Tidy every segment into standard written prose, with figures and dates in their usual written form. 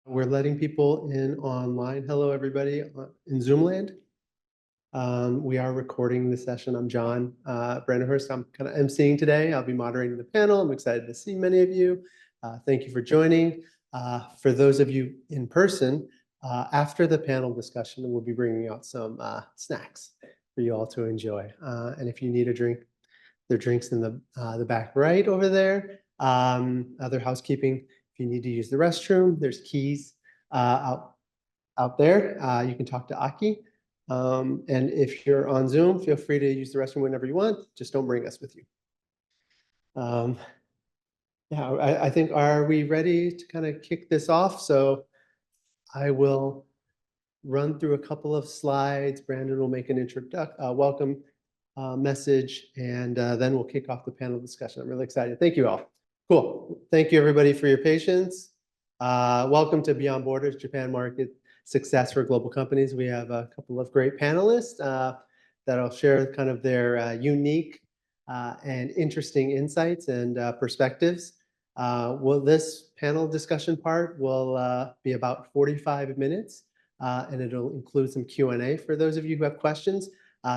We're letting people in online. Hello, everybody in Zoom land. We are recording the session. I'm John Brandenhurst. I'm kind of emceeing today. I'll be moderating the panel. I'm excited to see many of you. Thank you for joining. For those of you in person, after the panel discussion, we'll be bringing out some snacks for you all to enjoy. And if you need a drink, there are drinks in the back right over there. Other housekeeping. If you need to use the restroom, there's keys out there. You can talk to Aki. And if you're on Zoom, feel free to use the restroom whenever you want. Just don't bring us with you. Yeah, I think, are we ready to kind of kick this off? So I will run through a couple of slides. Brandon will make an welcome message, and then we'll kick off the panel discussion. I'm really excited. Thank you all. Cool. Thank you, everybody, for your patience. Welcome to Beyond Borders, Japan Market Success for Global Companies. We have a couple of great panelists that'll share kind of their unique and interesting insights and perspectives. This panel discussion part will be about 45 minutes, and it'll include some Q&A for those of you who have questions.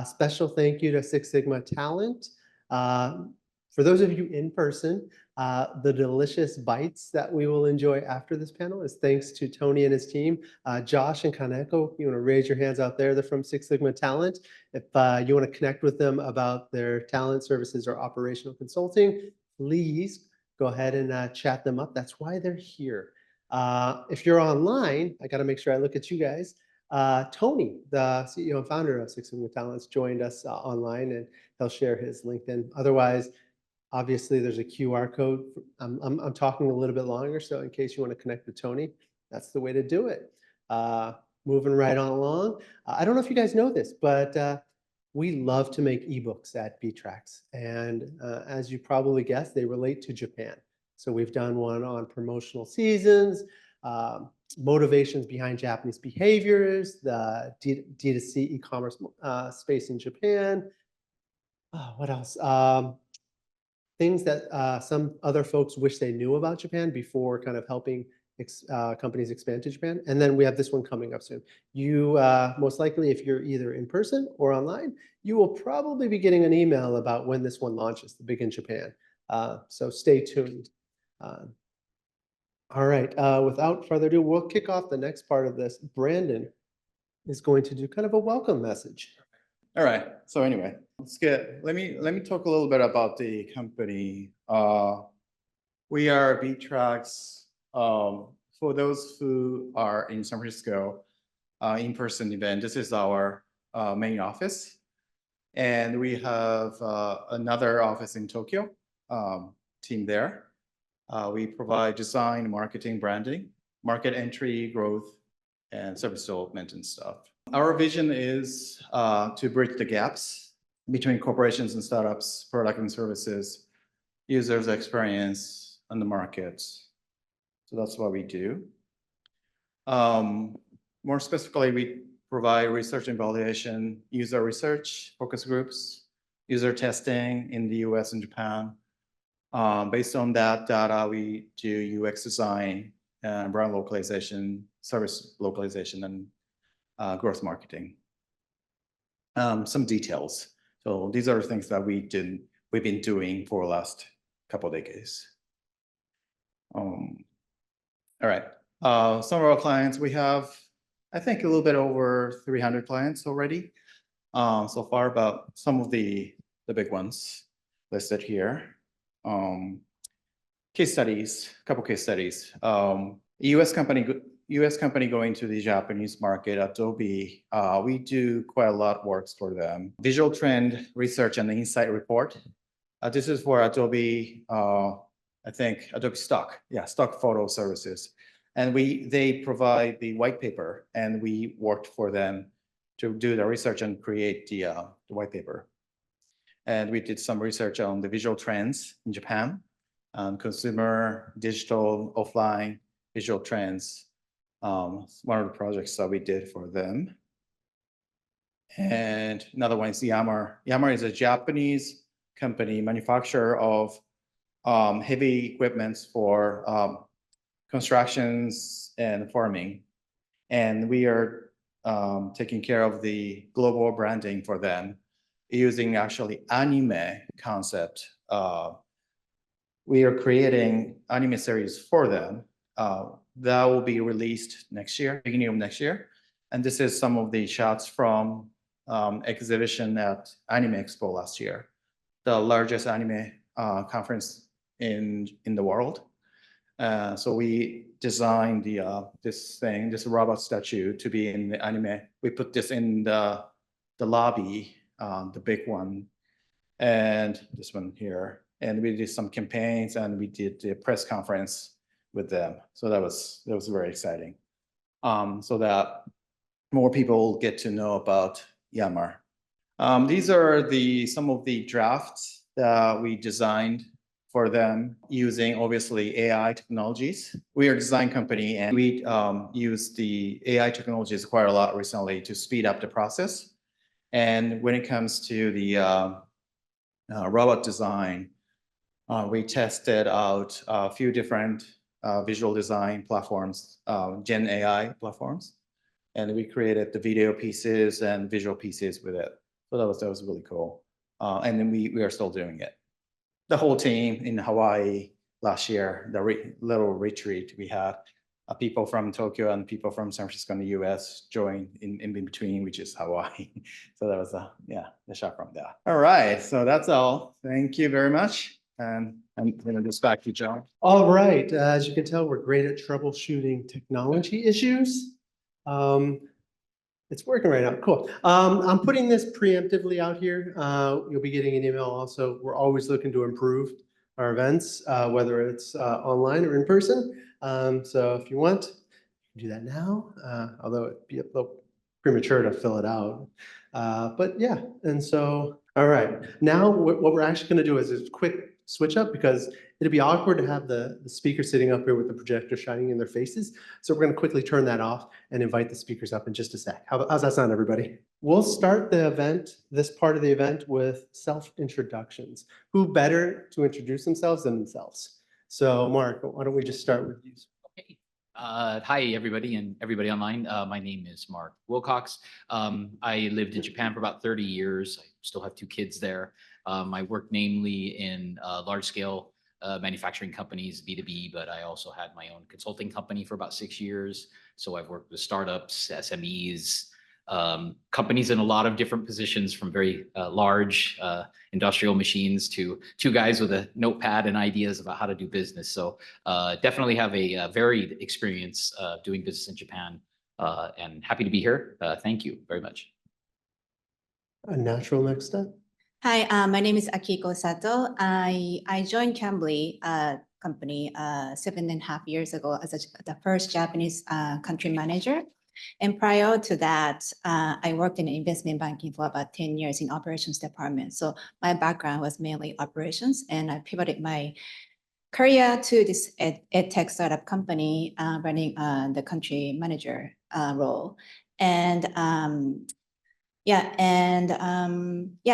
Special thank you to Six Sigma Talent. For those of you in person, the delicious bites that we will enjoy after this panel is thanks to Tony and his team. Josh and Kaneko, you want to raise your hands out there. They're from Six Sigma Talent. If you want to connect with them about their talent services or operational consulting, please go ahead and chat them up. That's why they're here. If you're online, I got to make sure I look at you guys. Tony, the CEO and founder of Six Sigma Talents, joined us online, and he'll share his LinkedIn. Otherwise, obviously, there's a QR code. I'm talking a little bit longer, so in case you want to connect with Tony, that's the way to do it. Moving right on along. I don't know if you guys know this, but we love to make ebooks at Btrax. And as you probably guessed, they relate to Japan. So we've done one on promotional seasons, motivations behind Japanese behaviors, the D2C e-commerce space in Japan. What else? Things that some other folks wish they knew about Japan before kind of helping companies expand to Japan. And then we have this one coming up soon. You most likely, if you're either in person or online, you will probably be getting an email about when this one launches, the Big in Japan. So stay tuned. All right, without further ado, we'll kick off the next part of this. Brandon is going to do kind of a welcome message. All right. So anyway, let me talk a little bit about the company. We are Btrax. For those who are in San Francisco, in-person event, this is our main office, and we have another office in Tokyo. Team there. We provide design, marketing, branding, market entry, growth, and service development and stuff. Our vision is to bridge the gaps between corporations and startups, product and services, users' experience, and the markets. So that's what we do. More specifically, we provide research and evaluation, user research, focus groups, user testing in the US and Japan. Based on that data, we do UX design, brand localization, service localization, and growth marketing. Some details. So these are things that we've been doing for the last couple of decades. All right. Some of our clients, we have, I think, a little bit over 300 clients already so far, but some of the big ones listed here. Case studies, a couple case studies. U.S. company going to the Japanese market, Adobe. We do quite a lot of work for them. Visual trend research and insight report. This is for Adobe. I think Adobe Stock. Yeah, stock photo services. And they provide the white paper, and we worked for them to do the research and create the white paper. And we did some research on the visual trends in Japan, consumer, digital, offline, visual trends. One of the projects that we did for them. And another one is Yammer. Yammer is a Japanese company, manufacturer of heavy equipments for constructions and farming. And we are taking care of the global branding for them using actually anime concept. We are creating anime series for them that will be released next year, beginning of next year. And this is some of the shots from exhibition at Anime Expo last year, the largest anime conference in the world. So we designed this robot statue to be in the anime. We put this in the lobby, the big one, and this one here. And we did some campaigns and we did the press conference with them. So that was very exciting. So that more people get to know about Yanmar. These are some of the drafts that we designed for them using obviously AI technologies. We are a design company and we use the AI technologies quite a lot recently to speed up the process. And when it comes to the robot design, we tested out a few different visual design platforms, Gen AI platforms, and we created the video pieces and visual pieces with it. So that was really cool. And then we are still doing it. The whole team in Hawaii last year, the little retreat we had, people from Tokyo and people from San Francisco in the US joined in between, which is Hawaii. So that was the shot from there. All right, so that's all. Thank you very much. And I'm gonna just back to John. All right, as you can tell, we're great at troubleshooting technology issues. It's working right now, cool. I'm putting this preemptively out here. You'll be getting an email also. We're always looking to improve our events, whether it's online or in person. So if you want, you can do that now, although it'd be a little premature to fill it out. But yeah, and so, all right. Now what we're actually gonna do is a quick switch up because it'd be awkward to have the speaker sitting up here with the projector shining in their faces. So we're gonna quickly turn that off and invite the speakers up in just a sec. How's that sound, everybody? We'll start the event, this part of the event, with self-introductions. Who better to introduce themselves than themselves? So Mark, why don't we just start with you? Okay. Hi, everybody and everybody online. My name is Mark Wilcox. I lived in Japan for about 30 years. I still have 2 kids there. I worked namely in large-scale manufacturing companies, B2B, but I also had my own consulting company for about 6 years. So I've worked with startups, SMEs, companies in a lot of different positions, from very large industrial machines to 2 guys with a notepad and ideas about how to do business. So definitely have a varied experience doing business in Japan, and happy to be here. Thank you very much. A natural next step. Hi, my name is Akiko Sato. I joined Cambly company 7.5 years ago as the first Japanese country manager. And prior to that, I worked in investment banking for about 10 years in operations department. So my background was mainly operations, and I pivoted my career to this ed tech startup company running the country manager role. And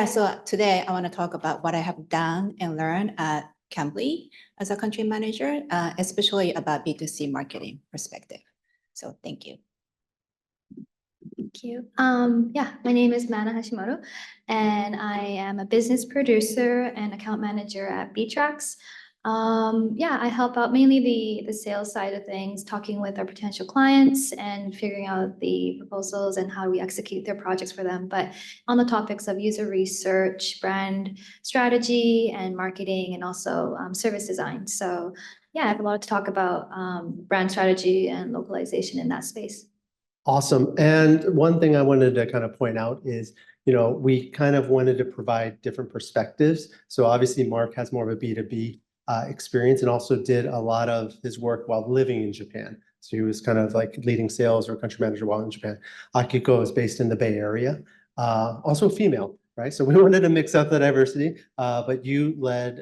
so today I want to talk about what I have done and learned at Cambly as a country manager, especially about B2C marketing perspective. So thank you. Thank you. My name is Mana Hashimoto, and I am a business producer and account manager at Btrax. I help out mainly the sales side of things, talking with our potential clients and figuring out the proposals and how we execute their projects for them. But on the topics of user research, brand strategy, and marketing, and also service design. So I have a lot to talk about brand strategy and localization in that space. Awesome. And one thing I wanted to kind of point out is, we kind of wanted to provide different perspectives. So obviously Mark has more of a B2B experience and also did a lot of his work while living in Japan. So he was kind of like leading sales or country manager while in Japan. Akiko is based in the Bay Area, also female, right? So we wanted to mix up the diversity, but you led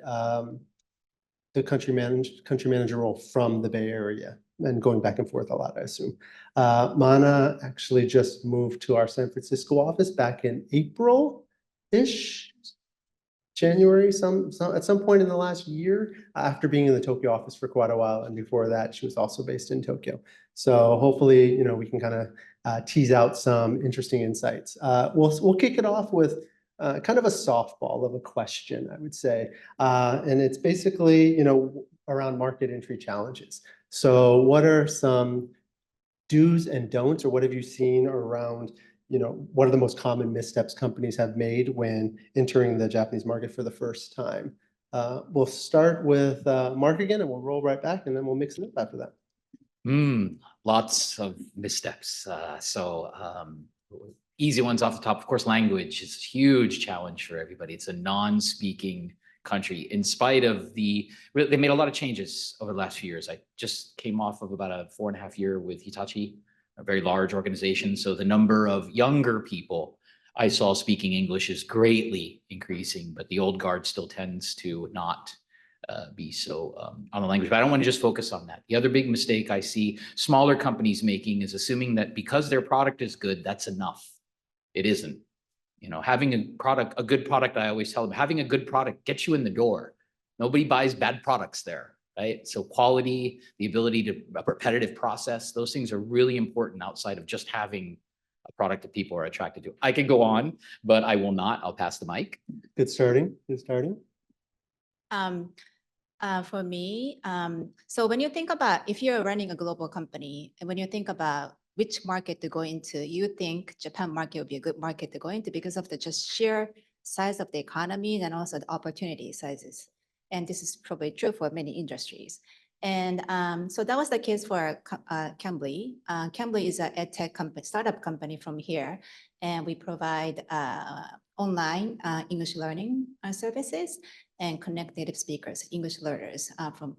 the country manager role from the Bay Area and going back and forth a lot, I assume. Mana actually just moved to our San Francisco office back in April-ish. January, at some point in the last year, after being in the Tokyo office for quite a while. And before that, she was also based in Tokyo. So hopefully, we can kind of tease out some interesting insights. We'll kick it off with kind of a softball of a question, I would say. And it's basically, around market entry challenges. So what are some do's and don'ts, or what have you seen around, what are the most common missteps companies have made when entering the Japanese market for the first time? We'll start with Mark again, and we'll roll right back, and then we'll mix it up after that. Lots of missteps. Easy ones off the top. Of course, language is a huge challenge for everybody. It's a non-speaking country. In spite of they made a lot of changes over the last few years. I just came off of about a 4.5 year with Hitachi, a very large organization. So the number of younger people I saw speaking English is greatly increasing, but the old guard still tends to not be so on the language. But I don't want to just focus on that. The other big mistake I see smaller companies making is assuming that because their product is good, that's enough. It isn't. Having a good product, I always tell them, having a good product gets you in the door. Nobody buys bad products there, right? So quality, the ability to a repetitive process, those things are really important outside of just having a product that people are attracted to. I could go on, but I will not. I'll pass the mic. Good starting. For me, so when you think about if you're running a global company, and when you think about which market to go into, you think Japan market would be a good market to go into because of the just sheer size of the economy and also the opportunity sizes. And this is probably true for many industries. And so that was the case for Cambly. Cambly is an edtech company, startup company from here, and we provide online English learning services and connect native speakers, English learners from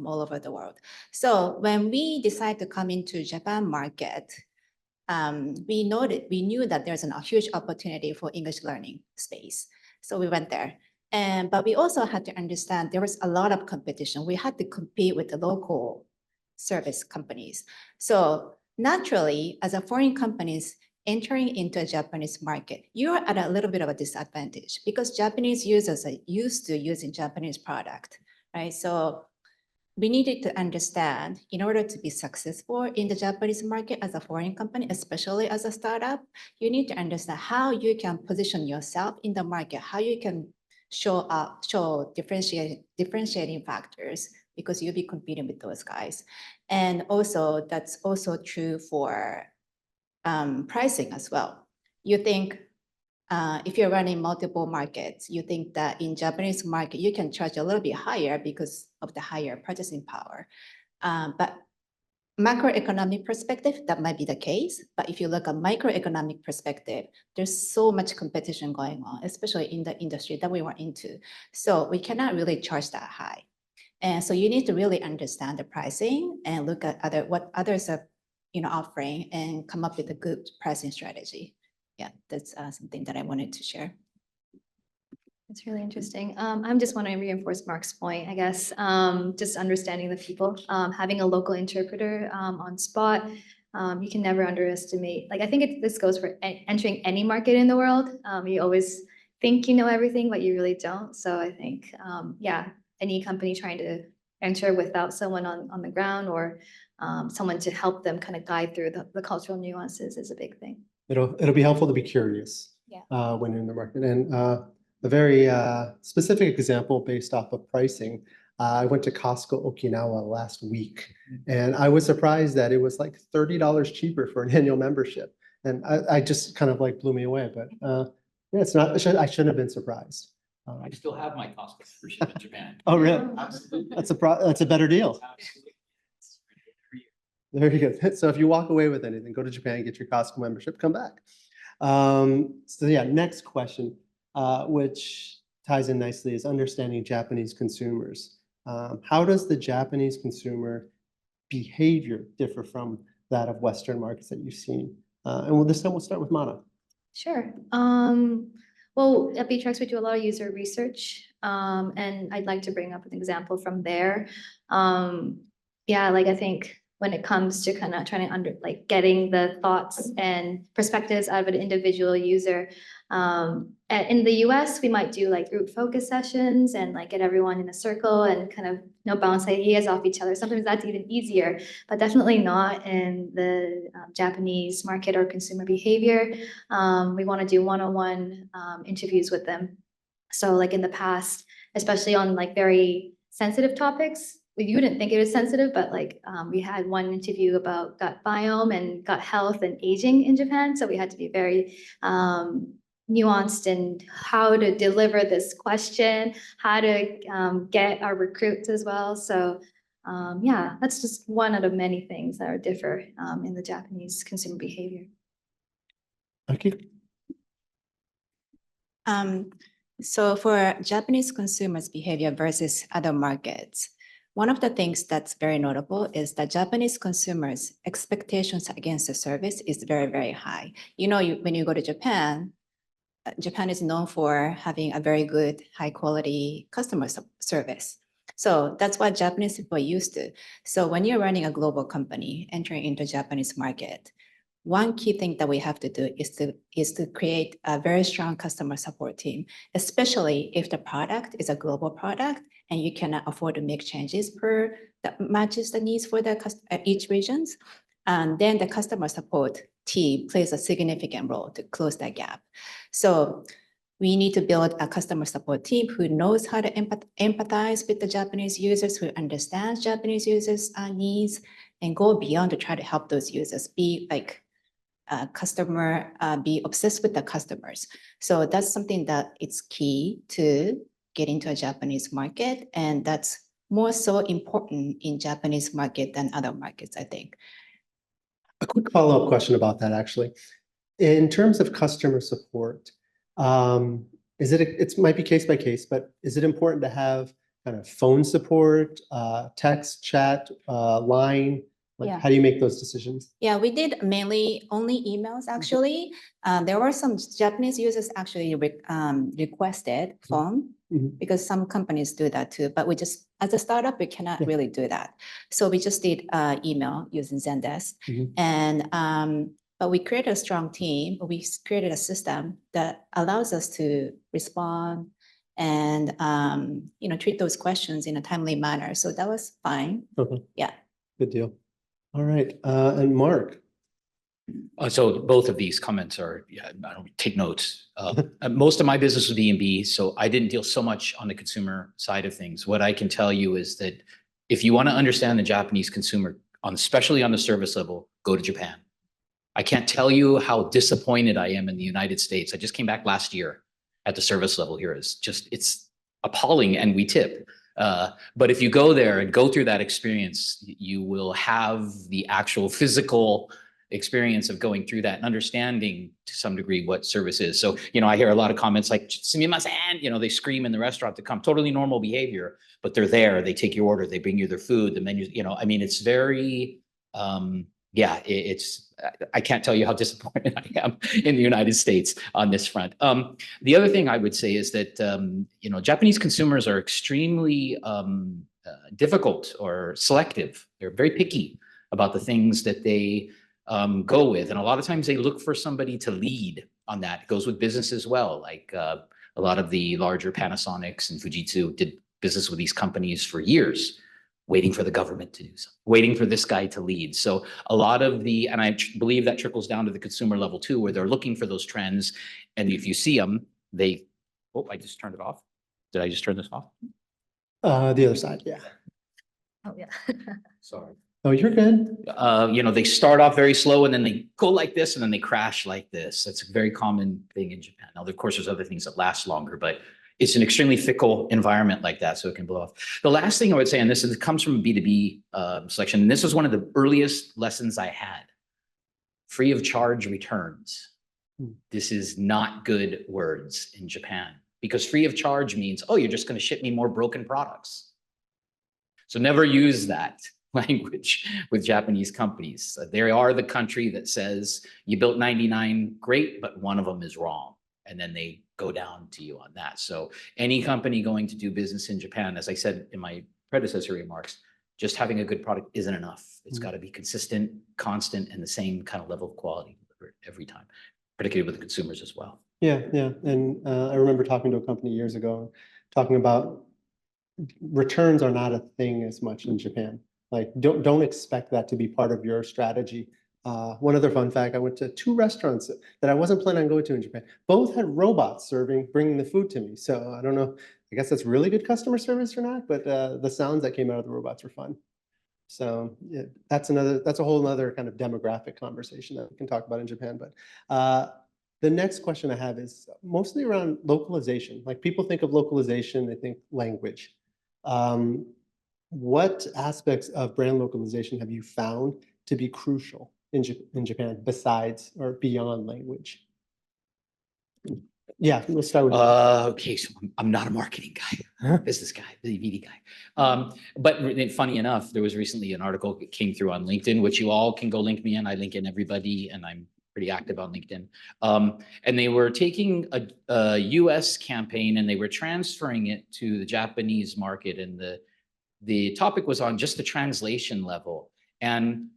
all over the world. So when we decided to come into Japan market, we knew that there's a huge opportunity for English learning space. So we went there. But we also had to understand there was a lot of competition. We had to compete with the local service companies. So naturally, as a foreign companies entering into a Japanese market, you're at a little bit of a disadvantage because Japanese users are used to using Japanese product, right? So we needed to understand, in order to be successful in the Japanese market as a foreign company, especially as a startup, you need to understand how you can position yourself in the market, how you can show differentiating factors, because you'll be competing with those guys. And also, that's also true for pricing as well. You think if you're running multiple markets, you think that in Japanese market, you can charge a little bit higher because of the higher purchasing power. But macroeconomic perspective, that might be the case. But if you look at microeconomic perspective, there's so much competition going on, especially in the industry that we were into. So we cannot really charge that high. And so you need to really understand the pricing and look at what others are offering and come up with a good pricing strategy. Yeah, that's something that I wanted to share. It's really interesting. I'm just want to reinforce Mark's point, I guess. Just understanding the people, having a local interpreter on spot. You can never underestimate. Like, I think this goes for entering any market in the world. You always think you know everything, but you really don't. So I think, yeah, any company trying to enter without someone on the ground or someone to help them kind of guide through the cultural nuances is a big thing. It'll be helpful to be curious when you're in the market. And a very specific example based off of pricing. I went to Costco Okinawa last week, and I was surprised that it was like $30 cheaper for an annual membership. And I just kind of like blew me away. But yeah, it's not. I shouldn't have been surprised. I still have my Costco membership in Japan. Oh, really? Absolutely. That's a better deal. Absolutely. There you go. So if you walk away with anything, go to Japan, get your Costco membership, come back. So yeah, next question, which ties in nicely, is understanding Japanese consumers. How does the Japanese consumer behavior differ from that of Western markets that you've seen? And this time we'll start with Mana. Sure. Well, at Beatrix, we do a lot of user research, and I'd like to bring up an example from there. Yeah, like I think when it comes to kind of trying to getting the thoughts and perspectives out of an individual user. In the US, we might do like group focus sessions and like get everyone in a circle and kind of bounce ideas off each other. Sometimes that's even easier, but definitely not in the Japanese market or consumer behavior. We want to do one-on-one interviews with them. So like in the past, especially on like very sensitive topics, you wouldn't think it was sensitive, but like we had one interview about gut biome and gut health and aging in Japan. So we had to be very nuanced in how to deliver this question, how to get our recruits as well. So yeah, that's just one out of many things that are differ in the Japanese consumer behavior. Okay. So for Japanese consumers' behavior versus other markets, one of the things that's very notable is that Japanese consumers' expectations against the service is very, very high. You know, when you go to Japan, Japan is known for having a very good, high quality customer service. So that's what Japanese people are used to. So when you're running a global company entering into Japanese market, one key thing that we have to do is to create a very strong customer support team, especially if the product is a global product and you cannot afford to make changes that matches the needs for each regions. And then the customer support team plays a significant role to close that gap. So we need to build a customer support team who knows how to empathize with the Japanese users, who understands Japanese users' needs, and go beyond to try to help those users be like be obsessed with the customers. So that's something that it's key to get into a Japanese market. And that's more so important in Japanese market than other markets, I think. A quick follow-up question about that, actually. In terms of customer support, it might be case by case, but is it important to have kind of phone support, text, chat, line? Like, Yeah. how do you make those decisions? Yeah, we did mainly only emails, actually. There were some Japanese users actually requested phone because some companies do that too. But we just, as a startup, we cannot really do that. So we just did email using Zendesk. And but we created a strong team. We created a system that allows us to respond and treat those questions in a timely manner. So that was fine. Yeah. Good deal. All right, and Mark. So both of these comments are, yeah, I don't take notes. Most of my business was B2B, so I didn't deal so much on the consumer side of things. What I can tell you is that if you want to understand the Japanese consumer, especially on the service level, go to Japan. I can't tell you how disappointed I am in the United States. I just came back last year at the service level here. It's appalling, and we tip. But if you go there and go through that experience, you will have the actual physical experience of going through that and understanding to some degree what service is. So, I hear a lot of comments like, sumimasen, they scream in the restaurant to come, totally normal behavior, but they're there, they take your order, they bring you their food, the menu, it's very, I can't tell you how disappointed I am in the United States on this front. The other thing I would say is that, Japanese consumers are extremely difficult or selective. They're very picky about the things that they go with. And a lot of times they look for somebody to lead on that. It goes with business as well. Like a lot of the larger Panasonics and Fujitsu did business with these companies for years, waiting for the government to do something, waiting for this guy to lead. So a lot of and I believe that trickles down to the consumer level too, where they're looking for those trends. And if you see them, I just turned it off. Did I just turn this off? The other side, yeah. Oh, yeah. Sorry. Oh, you're good. They start off very slow and then they go like this and then they crash like this. That's a very common thing in Japan. Now, of course, there's other things that last longer, but it's an extremely fickle environment like that, so it can blow off. The last thing I would say, and it comes from a B2B selection, and this was one of the earliest lessons I had, free of charge returns. This is not good words in Japan because free of charge means, oh, you're just going to ship me more broken products. So never use that language with Japanese companies. They are the country that says you built 99, great, but one of them is wrong. And then they go down to you on that. So any company going to do business in Japan, as I said in my predecessor remarks, just having a good product isn't enough. It's Mhm. got to be consistent, constant, and the same kind of level of quality delivered every time, particularly with the consumers as well. Yeah, yeah. And I remember talking to a company years ago, talking about returns are not a thing as much in Japan. Like, don't expect that to be part of your strategy. One other fun fact, I went to 2 restaurants that I wasn't planning on going to in Japan. Both had robots bringing the food to me. So I don't know, I guess that's really good customer service or not, but the sounds that came out of the robots were fun. So yeah, that's a whole other kind of demographic conversation that we can talk about in Japan. But the next question I have is mostly around localization. Like, people think of localization, they think language. What aspects of brand localization have you found to be crucial in Japan besides or beyond language? Yeah, let's start with that. Okay, so I'm not a marketing guy, business guy, the BD guy. But funny enough, there was recently an article that came through on LinkedIn, which you all can go link me in. I link in everybody, and I'm pretty active on LinkedIn. And they were taking a US campaign and they were transferring it to the Japanese market. And the topic was on just the translation level. And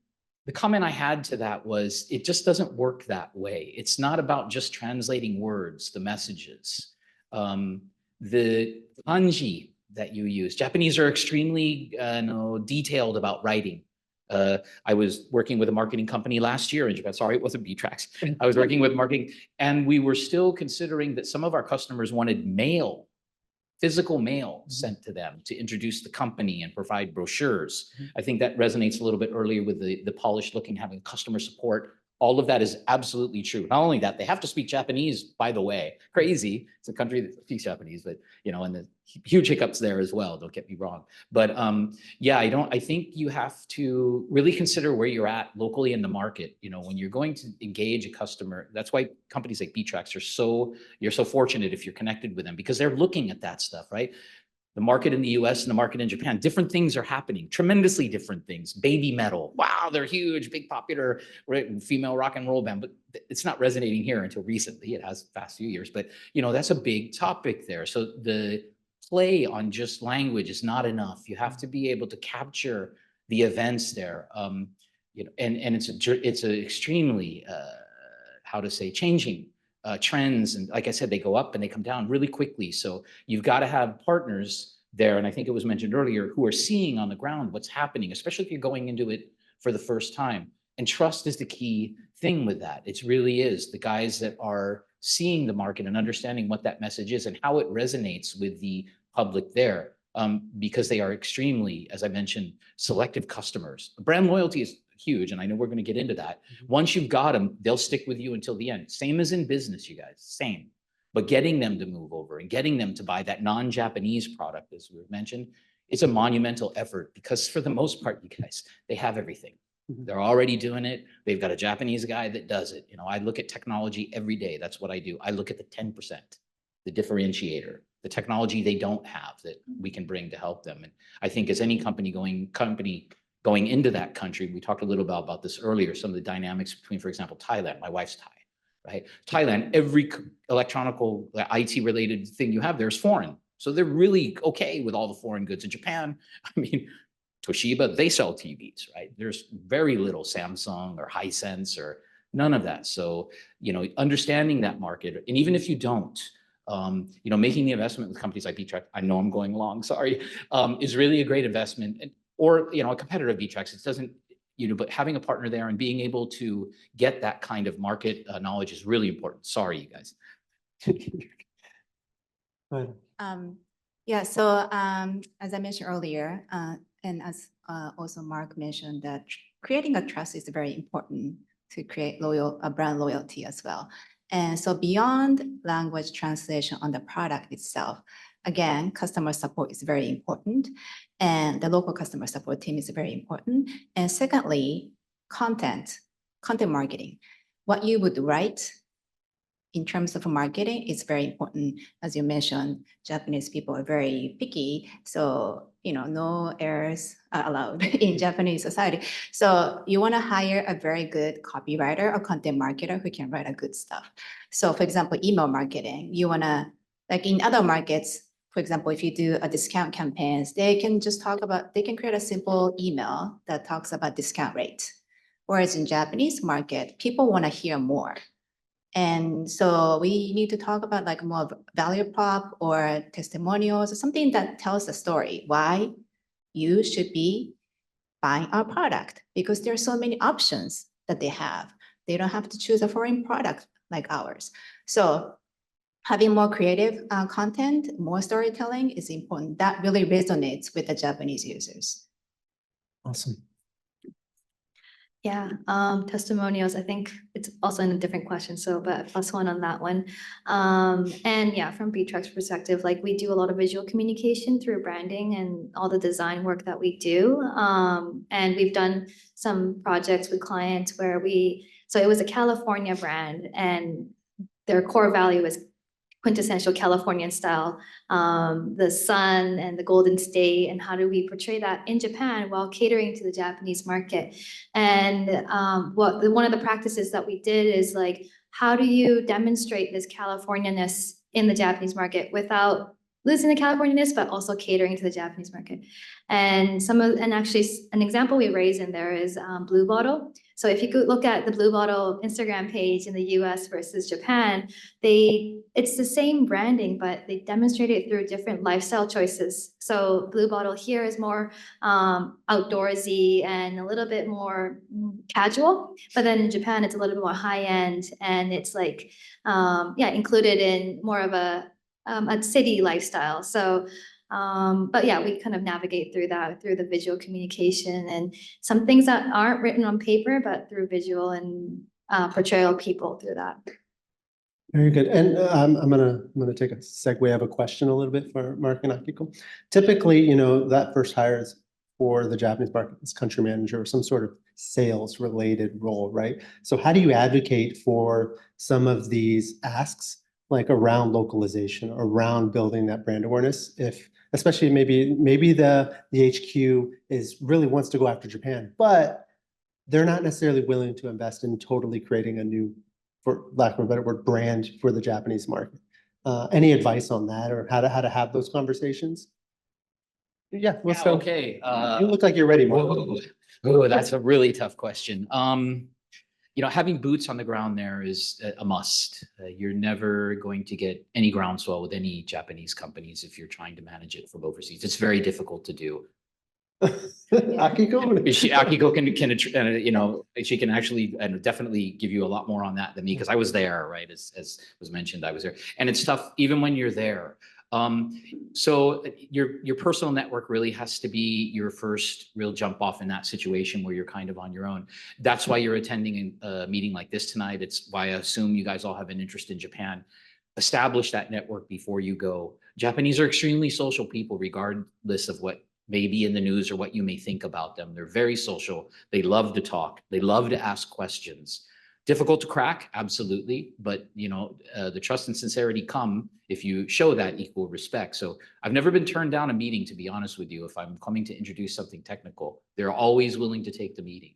the comment I had to that was, it just doesn't work that way. It's not about just translating words, the messages. The kanji that you use, Japanese are extremely detailed about writing. I was working with a marketing company last year in Japan. Sorry, it wasn't B-Tracks. I was working with marketing, and we were still considering that some of our customers wanted mail, physical mail sent to them to introduce the company and provide brochures. I think that resonates a little bit earlier with the polished looking, having customer support. All of that is absolutely true. Not only that, they have to speak Japanese, by the way. Crazy. It's a country that speaks Japanese, but and the huge hiccups there as well. Don't get me wrong. But yeah, I think you have to really consider where you're at locally in the market. When you're going to engage a customer, that's why companies like B-Tracks you're so fortunate if you're connected with them, because they're looking at that stuff, right? The market in the US and the market in Japan, different things are happening, tremendously different things. Baby metal, wow, they're huge, big, popular female rock and roll band, but it's not resonating here until recently. It has past few years, but that's a big topic there. So the play on just language is not enough. You have to be able to capture the events there. And it's a extremely, changing trends. And like I said, they go up and they come down really quickly. So you've got to have partners there. And I think it was mentioned earlier, who are seeing on the ground what's happening, especially if you're going into it for the first time. And trust is the key thing with that. It really is the guys that are seeing the market and understanding what that message is and how it resonates with the public there. Because they are extremely, as I mentioned, selective customers. Brand loyalty is huge, and I know we're going to get into that. Once you've got them, they'll stick with you until the end. Same as in business, you guys, same. But getting them to move over and getting them to buy that non-Japanese product, as we mentioned, it's a monumental effort, because for the most part, you guys, they have everything. They're already doing it. They've got a Japanese guy that does it. I look at technology every day. That's what I do. I look at the 10%, the differentiator, the technology they don't have that we can bring to help them. And I think as any company going into that country, we talked a little bit about this earlier, some of the dynamics between, for example, Thailand. My wife's Thai, right? Thailand, every electronical, IT related thing you have there is foreign. So they're really okay with all the foreign goods. In Japan, I mean, Toshiba, they sell TVs, right? There's very little Samsung or Hisense or none of that. So, understanding that market, and even if you don't, making the investment with companies like B-Tracks, I know I'm going long, sorry, is really a great investment. Or, a competitor of B-Tracks, it doesn't, but having a partner there and being able to get that kind of market knowledge is really important. Sorry, you guys. Yeah, so as I mentioned earlier, and as also Mark mentioned, that creating a trust is very important to create brand loyalty as well. And so beyond language translation on the product itself, again, customer support is very important, and the local customer support team is very important. And secondly, content marketing. What you would write in terms of marketing is very important. As you mentioned, Japanese people are very picky, so no errors are allowed in Japanese society. So you want to hire a very good copywriter or content marketer who can write a good stuff. So for example, email marketing, you want to, like in other markets, for example, if you do a discount campaigns, they can just talk about, they can create a simple email that talks about discount rate. Whereas in Japanese market, people want to hear more. And so we need to talk about like more value prop or testimonials or something that tells the story why you should be buying our product, because there are so many options that they have. They don't have to choose a foreign product like ours. So having more creative content, more storytelling is important. That really resonates with the Japanese users. Awesome. Yeah, testimonials, I think it's also in a different question, so, but +1 on that one. And yeah, from BTRAC's perspective, like we do a lot of visual communication through branding and all the design work that we do. And we've done some projects with clients where so it was a California brand and their core value is quintessential Californian style, the sun and the Golden State, and how do we portray that in Japan while catering to the Japanese market? And one of the practices that we did is like, how do you demonstrate this Californianess in the Japanese market without losing the Californianess, but also catering to the Japanese market? And actually an example we raise in there is Blue Bottle. So if you could look at the Blue Bottle Instagram page in the US versus Japan, it's the same branding, but they demonstrate it through different lifestyle choices. So Blue Bottle here is more outdoorsy and a little bit more casual, but then in Japan, it's a little bit more high end, and it's like, included in more of a city lifestyle. So, but yeah, we kind of navigate through that, through the visual communication and some things that aren't written on paper, but through visual and portrayal of people through that. Very good. And I'm gonna take a segue. I have a question a little bit for Mark and Akiko. Typically, that first hire is for the Japanese market is country manager or some sort of sales related role, right? So how do you advocate for some of these asks, like around localization, around building that brand awareness? If, especially maybe the HQ really wants to go after Japan, but they're not necessarily willing to invest in totally creating a new, for lack of a better word, brand for the Japanese market. Any advice on that, or how to have those conversations? Yeah, let's go. Okay. You look like you're ready, Mark. Oh, that's a really tough question. Having boots on the ground there is a must. You're never going to get any groundswell with any Japanese companies if you're trying to manage it from overseas. It's very difficult to do. Akiko? Akiko can she can actually and definitely give you a lot more on that than me, because I was there, right? As was mentioned, I was there, and it's tough even when you're there. So your personal network really has to be your first real jump off in that situation where you're kind of on your own. That's why you're attending a meeting like this tonight. It's why I assume you guys all have an interest in Japan. Establish that network before you go. Japanese are extremely social people, regardless of what may be in the news or what you may think about them. They're very social. They love to talk. They love to ask questions. Difficult to crack, absolutely, but the trust and sincerity come if you show that equal respect. So I've never been turned down a meeting, to be honest with you. If I'm coming to introduce something technical, they're always willing to take the meeting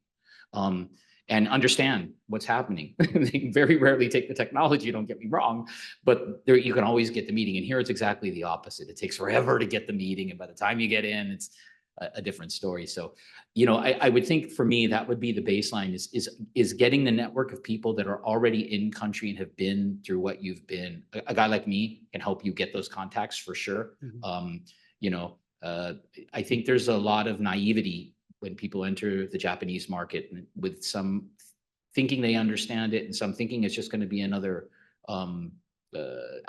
and understand what's happening. They very rarely take the technology, don't get me wrong, but you can always get the meeting. And here it's exactly the opposite. It takes forever to get the meeting, and by the time you get in, it's a different story. So, I would think for me, that would be the baseline is getting the network of people that are already in country and have been through what you've been. A guy like me can help you get those contacts for sure. I think there's a lot of naivety when people enter the Japanese market, with some thinking they understand it and some thinking it's just going to be another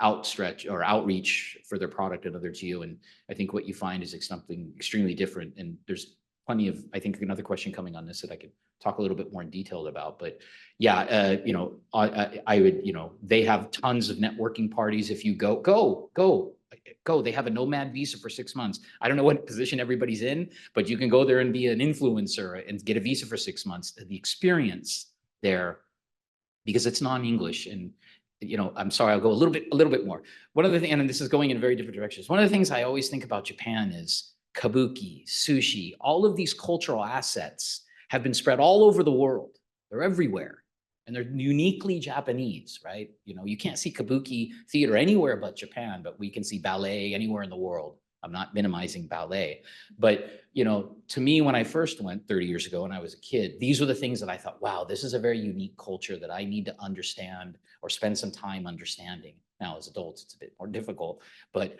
outstretch or outreach for their product, another geo. And I think what you find is something extremely different. And there's plenty of, I think, another question coming on this that I could talk a little bit more in detail about. But yeah, I would, they have tons of networking parties. If you go. They have a nomad visa for 6 months. I don't know what position everybody's in, but you can go there and be an influencer and get a visa for 6 months. The experience there, because it's non-English, and I'm sorry, I'll go a little bit more. One of the things, and this is going in very different directions. One of the things I always think about Japan is kabuki, sushi, all of these cultural assets have been spread all over the world. They're everywhere. and they're uniquely Japanese, right? You know, you can't see kabuki theater anywhere but Japan, but we can see ballet anywhere in the world. I'm not minimizing ballet, but you know, to me, when I first went 30 years ago when I was a kid, these were the things that I thought, wow, this is a very unique culture that I need to understand or spend some time understanding. Now, as adults, it's a bit more difficult, but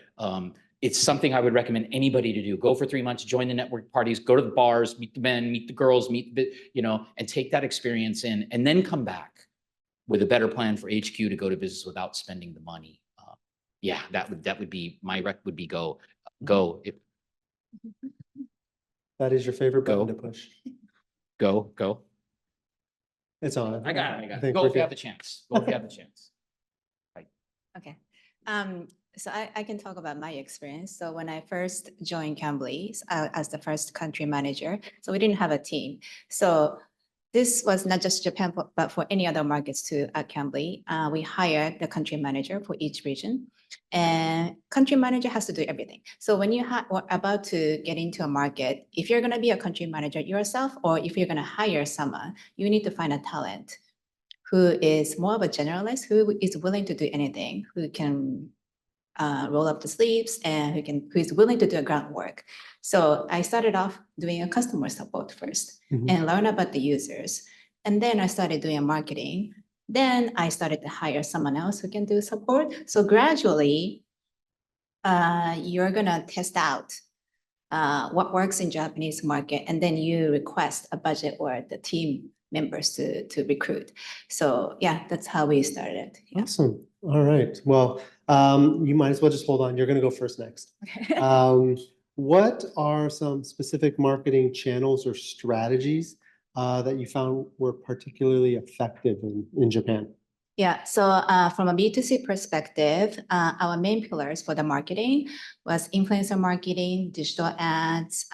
it's something I would recommend anybody to do. Go for 3 months, join the network parties, go to the bars, meet the men, meet the girls, meet the, you know, and take that experience in, and then come back with a better plan for HQ to go to business without spending the money. Yeah, that would be my rec would be go if That is your favorite button Go. to push. go. It's on. I got it. think Go we're if you have good. the chance. Go if you have the chance. Okay. So I can talk about my experience. So when I first joined Cambly as the first country manager, so we didn't have a team. So this was not just Japan, but for any other markets too at Cambly. We hired the country manager for each region. And country manager has to do everything. So when you are about to get into a market, if you're going to be a country manager yourself, or if you're going to hire someone, you need to find a talent who is more of a generalist, who is willing to do anything, who can roll up the sleeves, and who is willing to do a groundwork. So I started off doing a customer support first Mhm. and learn about the users. And then I started doing marketing. Then I started to hire someone else who can do support. So gradually, you're gonna test out what works in Japanese market, and then you request a budget or the team members to recruit. So yeah, that's how we started. Yeah. Awesome. All right. Well, you might as well just hold on. You're going to go first next. What are some specific marketing channels or strategies that you found were particularly effective in Japan? Yeah, so from a B2C perspective, our main pillars for the marketing was influencer marketing, digital ads,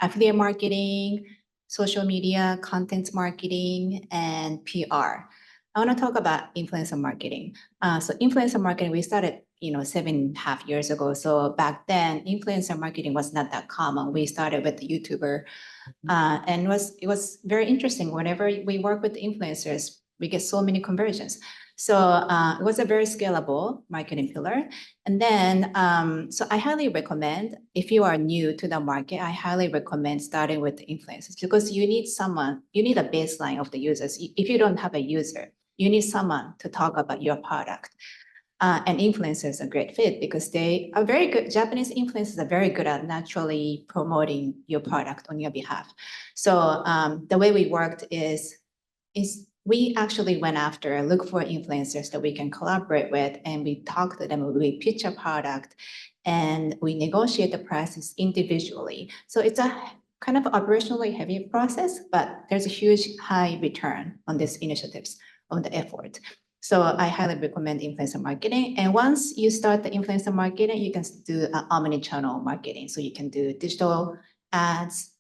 affiliate marketing, social media, content marketing, and PR. I want to talk about influencer marketing. So influencer marketing, we started, 7.5 years ago. So back then, influencer marketing was not that common. We started with the YouTuber, and it was very interesting. Whenever we work with influencers, we get so many conversions. So it was a very scalable marketing pillar. And then, so I highly recommend, if you are new to the market, I highly recommend starting with the influencers, because you need a baseline of the users. If you don't have a user, you need someone to talk about your product. And influencers are a great fit because they are very good. Japanese influencers are very good at naturally promoting your product on your behalf. So the way we worked is we actually went after, look for influencers that we can collaborate with, and we talk to them, we pitch a product, and we negotiate the prices individually. So it's a kind of operationally heavy process, but there's a huge high return on these initiatives, on the effort. So I highly recommend influencer marketing. And once you start the influencer marketing, you can do omni-channel marketing. So you can do digital ads,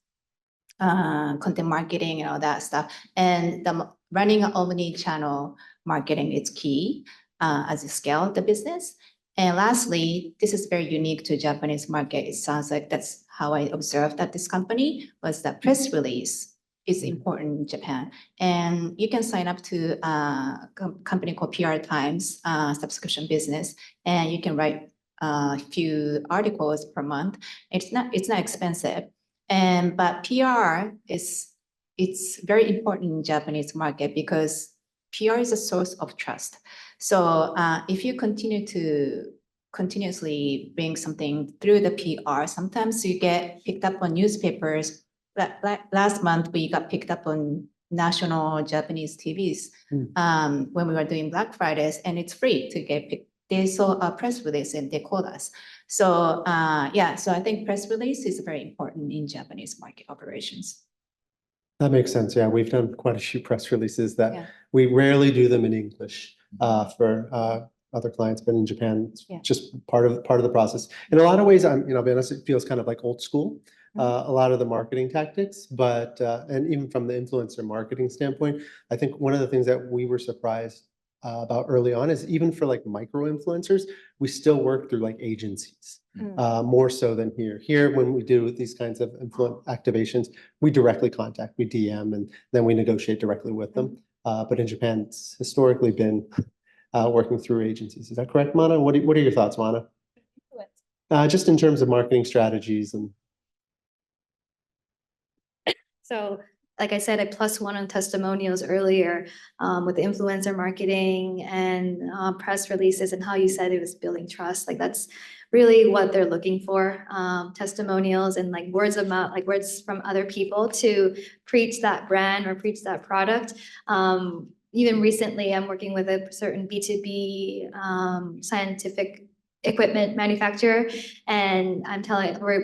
content marketing, and all that stuff. And running an omni-channel marketing is key as you scale the business. And lastly, this is very unique to Japanese market. It sounds like that's how I observed at this company, was that press release is important in Japan. And you can sign up to a company called PR Times subscription business, and you can write a few articles per month. It's not expensive. But PR it's very important in Japanese market because PR is a source of trust. So if you continue to continuously bring something through the PR, sometimes you get picked up on newspapers. Last month, we got picked up on national Japanese TVs when we were doing Black Fridays, and it's free to get picked. They saw a press release and they called us. So so I think press release is very important in Japanese market operations. That makes sense. Yeah, we've done quite a few press releases that Yeah. we rarely do them in English for other clients, but in Japan, it's Yeah. just part of the process. In a lot of ways, I'll be honest, it feels kind of like old school. A lot of the marketing tactics, but and even from the influencer marketing standpoint, I think one of the things that we were surprised about early on is even for like micro influencers, we still work through like agencies. More so than here. Here, when we do these kinds of influence activations, we directly contact, we DM, and then we negotiate directly with them. but in Japan, it's historically been working through agencies. Is that correct, Mana? What are your thoughts, Mana? Just in terms of marketing strategies and. So, like I said, I +1 on testimonials earlier, with the influencer marketing and press releases and how you said it was building trust. Like that's really what they're looking for, testimonials and like words of mouth, like words from other people to preach that brand or preach that product. Even recently, I'm working with a certain B2B scientific equipment manufacturer, and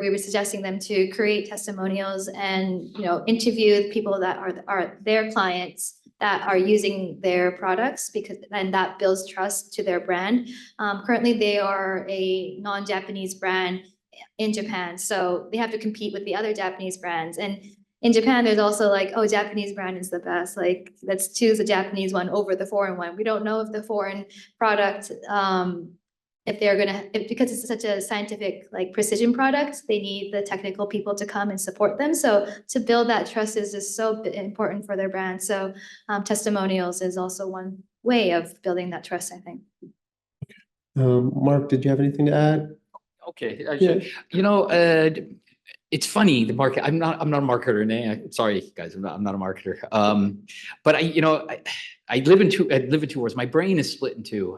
we were suggesting them to create testimonials and, you know, interview people that are their clients that are using their products, because then that builds trust to their brand. Currently, they are a non-Japanese brand in Japan, so they have to compete with the other Japanese brands. And in Japan, there's also like, oh, Japanese brand is the best. Like, let's choose a Japanese one over the foreign one. We don't know if the foreign product, if they're because it's such a scientific, like precision product, they need the technical people to come and support them. So to build that trust is just so important for their brand. So testimonials is also one way of building that trust, I think. Mark, did you have anything to add? Okay, Yeah. you know, it's funny, the market, I'm not a marketer, sorry, guys, I'm not a marketer. But I live in two worlds. My brain is split in two.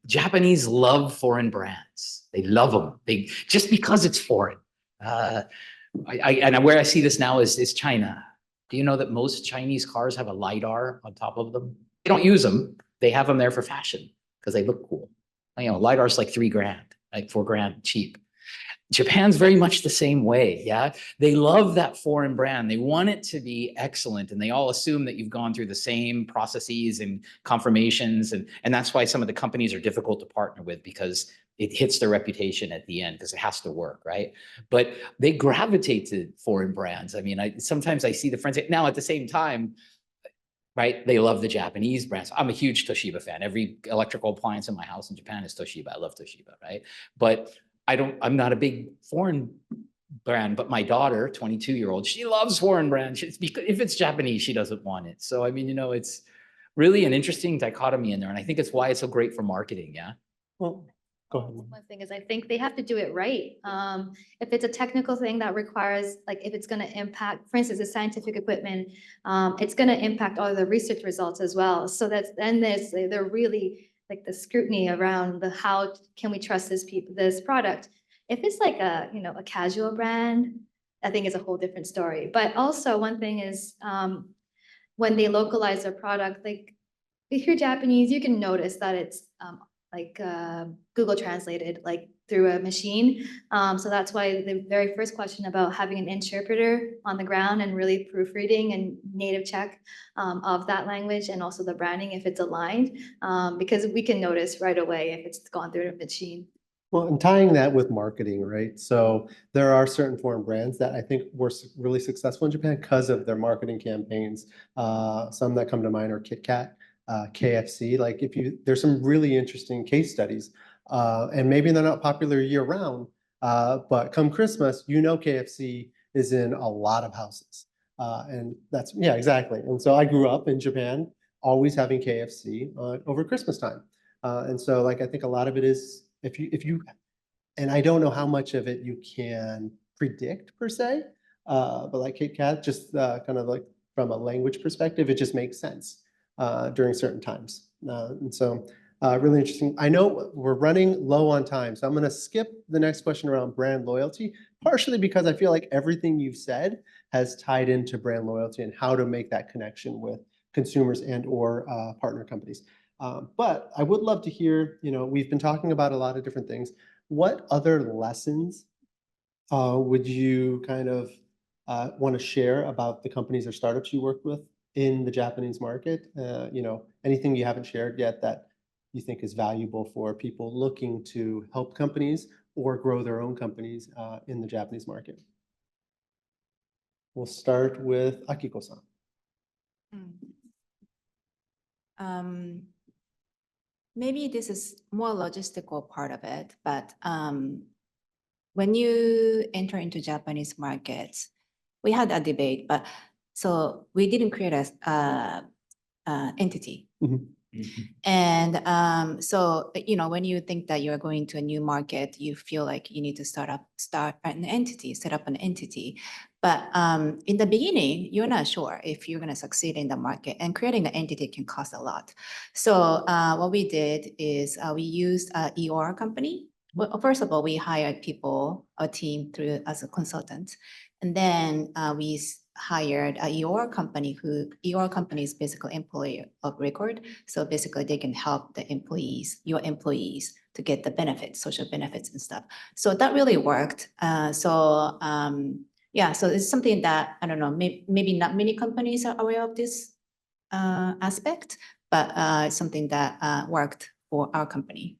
Japanese love foreign brands. They love them. Just because it's foreign. And where I see this now is China. Do you know that most Chinese cars have a LiDAR on top of them? They don't use them. They have them there for fashion because they look cool. LiDAR's like $3,000, like $4,000 cheap. Japan's very much the same way. Yeah. They love that foreign brand. They want it to be excellent. And they all assume that you've gone through the same processes and confirmations. And that's why some of the companies are difficult to partner with, because it hits their reputation at the end because it has to work. Right. But they gravitate to foreign brands. I mean, sometimes I see the friends now at the same time, right? They love the Japanese brands. I'm a huge Toshiba fan. Every electrical appliance in my house in Japan is Toshiba. I love Toshiba. Right. But I'm not a big foreign brand, but my daughter, 22-year-old, she loves foreign brands. It's because if it's Japanese, she doesn't want it. So, I mean, it's really an interesting dichotomy in there. And I think it's why it's so great for marketing. Yeah. Well, go ahead. One thing is, I think they have to do it right. If it's a technical thing that requires, like, if it's going to impact, for instance, the scientific equipment, it's going to impact all the research results as well. So they're really like the scrutiny around how can we trust this product. If it's like a casual brand, I think it's a whole different story. But also one thing is, when they localize their product, like if you're Japanese, you can notice that it's Google translated like through a machine. So that's why the very first question about having an interpreter on the ground and really proofreading and native check of that language, and also the branding if it's aligned, because we can notice right away if it's gone through a machine. Well, and tying that with marketing, right? So there are certain foreign brands that I think were really successful in Japan because of their marketing campaigns. Some that come to mind are Kit Kat, KFC. Like there's some really interesting case studies, and maybe they're not popular year round, but come Christmas, KFC is in a lot of houses, and yeah, exactly. And so I grew up in Japan, always having KFC over Christmas time, and so like I think a lot of it is. If you, and I don't know how much of it you can predict per se, but like Kit Kat, just kind of like from a language perspective, it just makes sense during certain times. And so really interesting. I know we're running low on time, so I'm going to skip the next question around brand loyalty, partially because I feel like everything you've said has tied into brand loyalty and how to make that connection with consumers and or partner companies. But I would love to hear, we've been talking about a lot of different things. What other lessons would you kind of want to share about the companies or startups you work with in the Japanese market? Anything you haven't shared yet that you think is valuable for people looking to help companies or grow their own companies in the Japanese market? We'll start with Akiko-san. Maybe this is more logistical part of it, but when you enter into Japanese markets, we had a debate, but so we didn't create a entity. Mhm. And so, when you think that you're going to a new market, you feel like you need to set up an entity. But in the beginning, you're not sure if you're going to succeed in the market, and creating an entity can cost a lot. So what we did is we used a EOR company. Well, first of all, we hired people, a team through as a consultant. And then we hired a EOR company EOR company is basically employer of record. So basically they can help the employees, your employees, to get the benefits, social benefits and stuff. So that really worked. Yeah, so it's something that, I don't know, maybe not many companies are aware of this aspect, but it's something that worked for our company.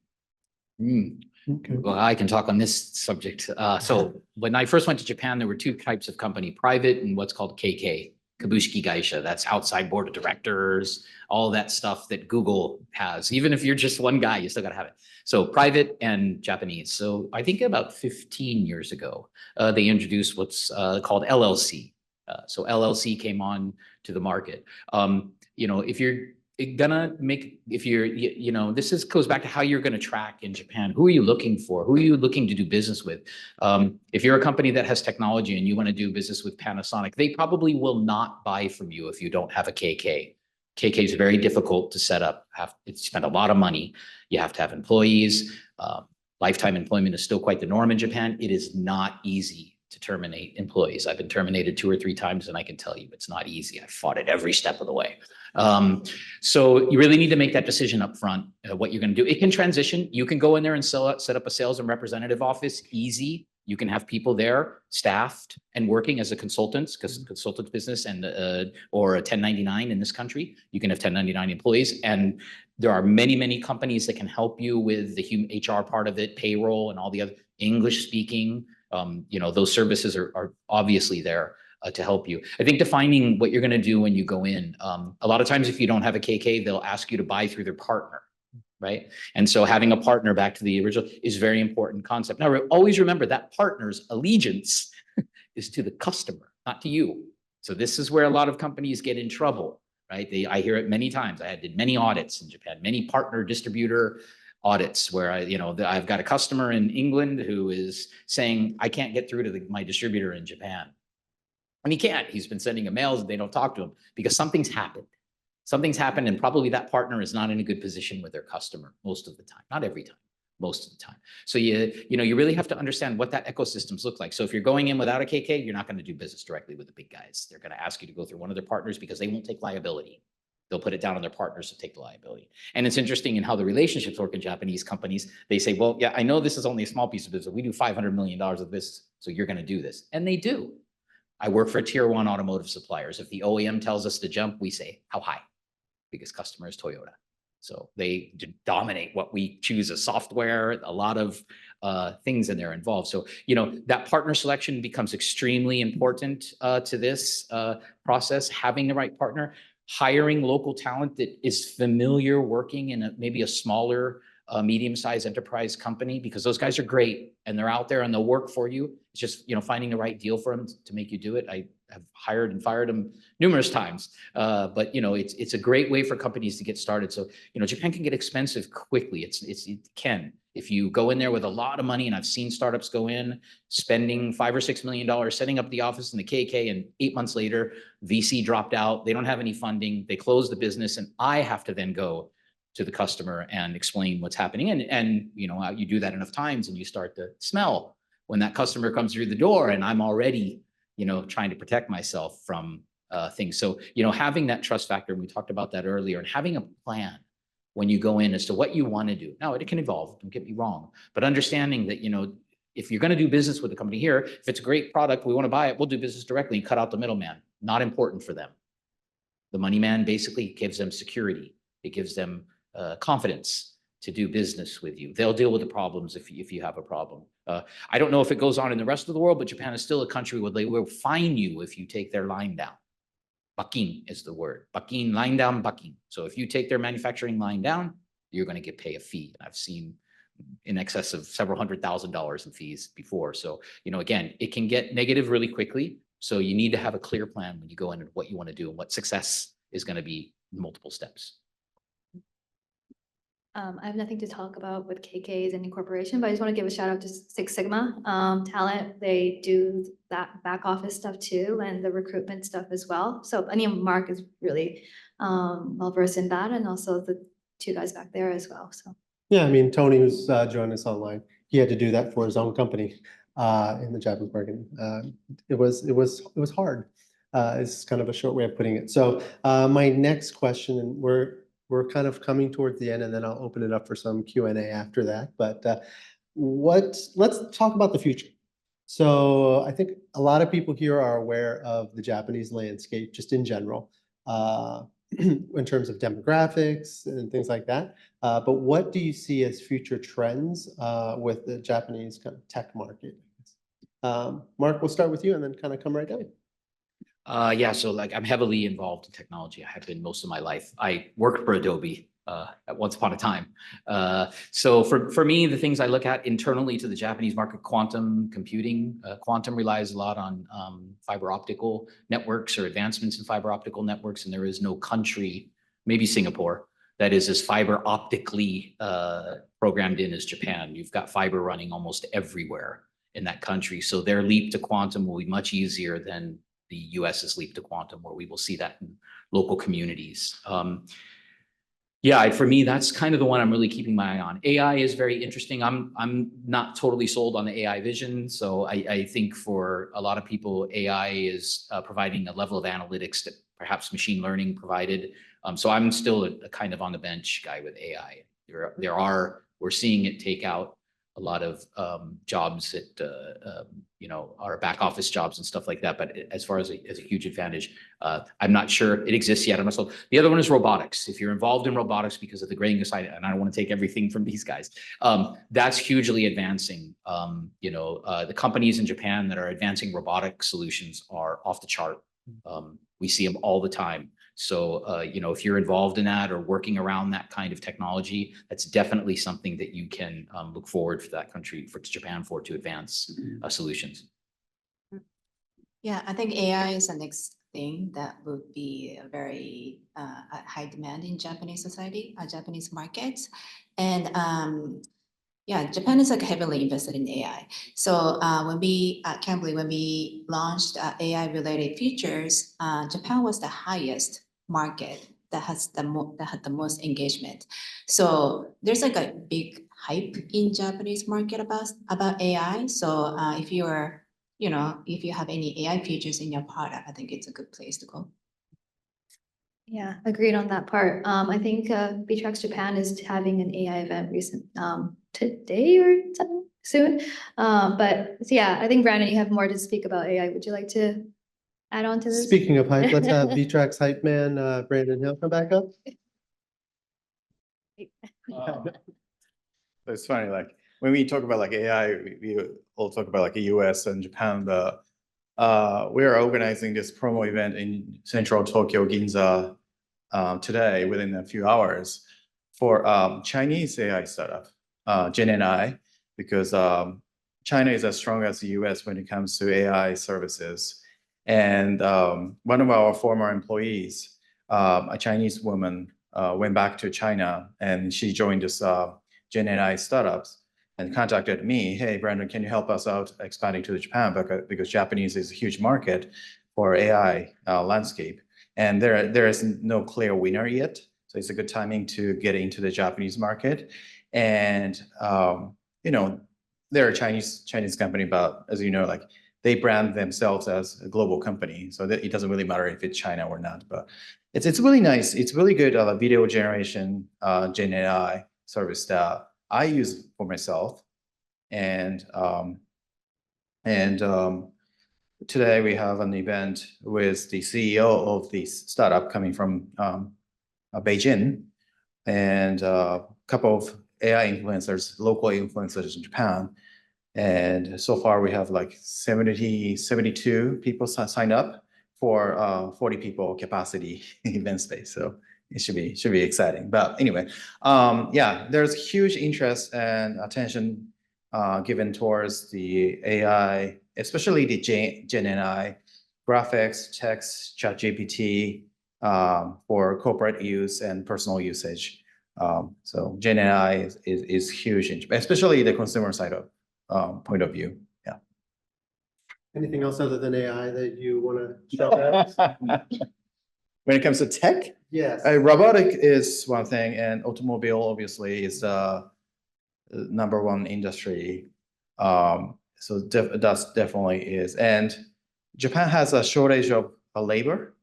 Okay. Well, I can talk on this subject. So when I first went to Japan, there were two types of company, private and what's called KK, Kabushiki Gaisha. That's outside board of directors, all that stuff that Google has. Even if you're just one guy, you still got to have it. So private and Japanese. So I think about 15 years ago, they introduced what's called LLC. So LLC came on to the market. If you're this goes back to how you're going to track in Japan. Who are you looking for? Who are you looking to do business with? If you're a company that has technology and you want to do business with Panasonic, they probably will not buy from you if you don't have a KK. KK is very difficult to set up. You spend a lot of money. You have to have employees. Lifetime employment is still quite the norm in Japan. It is not easy to terminate employees. I've been terminated 2 or 3 times, and I can tell you it's not easy. I fought it every step of the way. So you really need to make that decision up front, what you're going to do. It can transition. You can go in there and set up a sales and representative office, easy. You can have people there staffed and working as a consultants, because consultant business and or a 1099 in this country, you can have 1099 employees. And there are many, many companies that can help you with the human HR part of it, payroll and all the other English speaking. Those services are obviously there to help you. I think defining what you're going to do when you go in, a lot of times if you don't have a KK, they'll ask you to buy through their partner, right? And so having a partner, back to the original, is a very important concept. Now, always remember that partner's allegiance is to the customer, not to you. So this is where a lot of companies get in trouble, right? I hear it many times. I did many audits in Japan, many partner distributor audits where I've got a customer in England who is saying, I can't get through to my distributor in Japan. And he can't. He's been sending emails and they don't talk to him because something's happened. Something's happened, and probably that partner is not in a good position with their customer most of the time. Not every time, most of the time. So you really have to understand what that ecosystems look like. So if you're going in without a KK, you're not going to do business directly with the big guys. They're going to ask you to go through one of their partners because they won't take liability. They'll put it down on their partners to take the liability. And it's interesting in how the relationships work in Japanese companies. They say, well, yeah, I know this is only a small piece of business. We do $500 million of this, so you're going to do this. And they do. I work for tier 1 automotive suppliers. If the OEM tells us to jump, we say, how high? Biggest customer is Toyota. So they dominate what we choose as software, a lot of things in there involved. So, that partner selection becomes extremely important to this process, having the right partner, hiring local talent that is familiar working in maybe a smaller medium-sized enterprise company, because those guys are great and they're out there and they'll work for you. It's just, finding the right deal for them to make you do it. I have hired and fired them numerous times. But it's a great way for companies to get started. So, Japan can get expensive quickly. It can. If you go in there with a lot of money, and I've seen startups go in spending $5 or $6 million, setting up the office in the KK, and 8 months later, VC dropped out. They don't have any funding. They close the business, and I have to then go to the customer and explain what's happening. And you do that enough times and you start to smell when that customer comes through the door, and I'm already, trying to protect myself from things. So, having that trust factor, and we talked about that earlier, and having a plan when you go in as to what you want to do. Now, it can evolve, don't get me wrong, but understanding that, if you're going to do business with a company here, if it's a great product, we want to buy it, we'll do business directly and cut out the middleman. Not important for them. The money man basically gives them security. It gives them confidence to do business with you. They'll deal with the problems if you have a problem. I don't know if it goes on in the rest of the world, but Japan is still a country where they will fine you if you take their line down. Bakin is the word. Bakin, line down, bakin. So if you take their manufacturing line down, you're going to pay a fee. And I've seen in excess of several $100,000 in fees before. So, again, it can get negative really quickly. So you need to have a clear plan when you go in and what you want to do and what success is going to be multiple steps. I have nothing to talk about with KK's and incorporation, but I just want to give a shout out to Six Sigma talent. They do that back office stuff too, and the recruitment stuff as well. So Mark is really well versed in that, and also the two guys back there as well. So Yeah, I mean, Tony, who's joined us online, he had to do that for his own company in the Japanese market. It was hard. It's kind of a short way of putting it. So my next question, and we're kind of coming towards the end, and then I'll open it up for some Q&A after that. But let's talk about the future. So I think a lot of people here are aware of the Japanese landscape just in general, in terms of demographics and things like that. But what do you see as future trends with the Japanese kind of tech market? Mark, we'll start with you and then kind of come right down. Yeah, so like I'm heavily involved in technology. I have been most of my life. I worked for Adobe at once upon a time. So for me, the things I look at internally to the Japanese market, quantum computing. Quantum relies a lot on fiber optical networks or advancements in fiber optical networks, and there is no country, maybe Singapore, that is as fiber optically programmed in as Japan. You've got fiber running almost everywhere in that country. So their leap to quantum will be much easier than the US's leap to quantum, where we will see that in local communities. Yeah, for me, that's kind of the one I'm really keeping my eye on. AI is very interesting. I'm not totally sold on the AI vision. So I think for a lot of people, AI is providing a level of analytics that perhaps machine learning provided. So I'm still a kind of on the bench guy with AI. We're seeing it take out a lot of jobs that are back office jobs and stuff like that. But as far as a huge advantage, I'm not sure it exists yet. I'm not sold. The other one is robotics. If you're involved in robotics because of the grading side, and I don't want to take everything from these guys, that's hugely advancing. The companies in Japan that are advancing robotic solutions are off the chart. We see them all the time. So, if you're involved in that or working around that kind of technology, that's definitely something that you can look forward for that country, for Japan, to advance solutions. Yeah, I think AI is the next thing that would be a very high demand in Japanese society, Japanese markets. And yeah, Japan is like heavily invested in AI. So when we at Cambly, when we launched AI related features, Japan was the highest market that had the most engagement. So there's like a big hype in Japanese market about AI. So if you have any AI features in your product, I think it's a good place to go. yeah, agreed on that part. I think Beatrax Japan is having an AI event today or something soon. But yeah, I think Brandon, you have more to speak about AI. Would you like to add on to this? Speaking of hype, let's have Beatrax hype man, Brandon Hill, come back up. It's funny, like when we talk about like AI, we all talk about like the US and Japan, but we are organizing this promo event in central Tokyo, Ginza, today within a few hours for Chinese AI startup, GenAI, because China is as strong as the US when it comes to AI services. And one of our former employees, a Chinese woman, went back to China and she joined this GenAI startups and contacted me. Hey, Brandon, can you help us out expanding to Japan? Because Japanese is a huge market for AI landscape. And there is no clear winner yet. So it's a good timing to get into the Japanese market. And, they're a Chinese company, but as you know, like they brand themselves as a global company. So that it doesn't really matter if it's China or not, but it's really nice. It's really good video generation, GenAI service that I use for myself. And today we have an event with the CEO of this startup coming from Beijing, and a couple of AI influencers, local influencers in Japan. And so far we have like 72 people signed up for 40 people capacity event space. So it should be exciting. But anyway, yeah, there's huge interest and attention given towards the AI, especially the GenAI, graphics, text, ChatGPT, for corporate use and personal usage. So Gen AI is huge, especially the consumer side of point of view. Yeah. Anything else other than AI that you want to shout out? When it comes to tech, Yes. robotic is one thing, and automobile obviously is the number one industry. So that's definitely is. And Japan has a shortage of labor,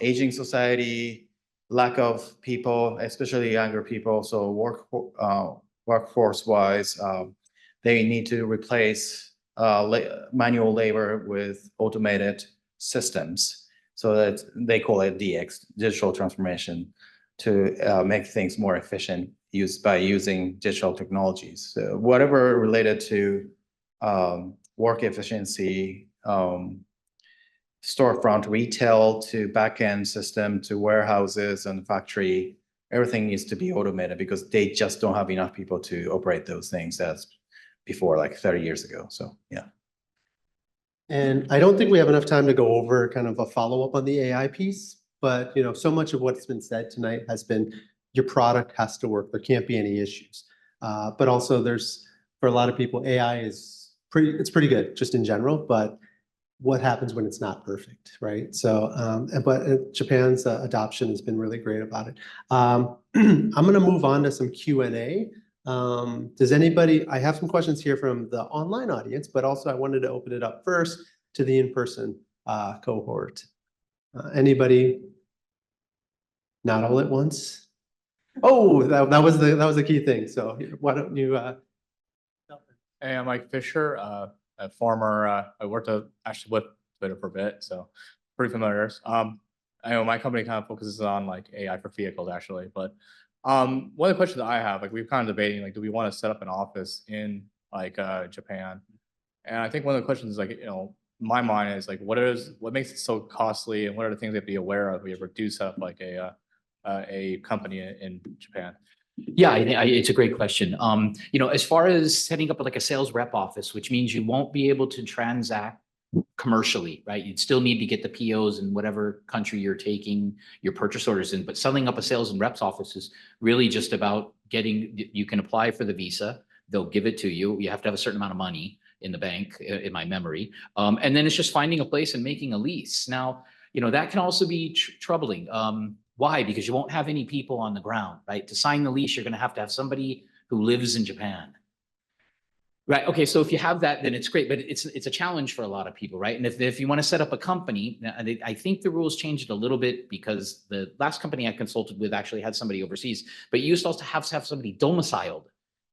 aging society, lack of people, especially younger people. So workforce wise, they need to replace manual labor with automated systems. So that they call it DX, digital transformation, to make things more efficient by using digital technologies. So whatever related to work efficiency, storefront retail to backend system to warehouses and factory, everything needs to be automated because they just don't have enough people to operate those things as before, like 30 years ago. So yeah. And I don't think we have enough time to go over kind of a follow-up on the AI piece, but so much of what's been said tonight has been your product has to work. There can't be any issues. But also for a lot of people, AI is pretty good just in general, but what happens when it's not perfect, right? So, but Japan's adoption has been really great about it. I'm going to move on to some Q&A. Does anybody, I have some questions here from the online audience, but also I wanted to open it up first to the in-person cohort. Anybody? Not all at once? Oh, that was the key thing. So why don't you? Hey, I'm Mike Fisher, a former, I worked actually with Twitter for a bit, so pretty familiar. I know my company kind of focuses on like AI for vehicles actually, but one of the questions I have, like we've kind of debating, like, do we want to set up an office in like Japan? And I think one of the questions is like, my mind is like, what makes it so costly, and what are the things they have to be aware of if we ever do set up like a company in Japan? Yeah, it's a great question. As far as setting up like a sales rep office, which means you won't be able to transact commercially, right? You'd still need to get the POs in whatever country you're taking your purchase orders in, but setting up a sales and reps office is really just about you can apply for the visa. They'll give it to you. You have to have a certain amount of money in the bank, in my memory. And then it's just finding a place and making a lease. Now, that can also be troubling. Why? Because you won't have any people on the ground, right? To sign the lease, you're going to have somebody who lives in Japan. Right. Okay. So if you have that, then it's great, but it's a challenge for a lot of people, right? And if you want to set up a company, I think the rules changed a little bit because the last company I consulted with actually had somebody overseas, but you used to also have somebody domiciled,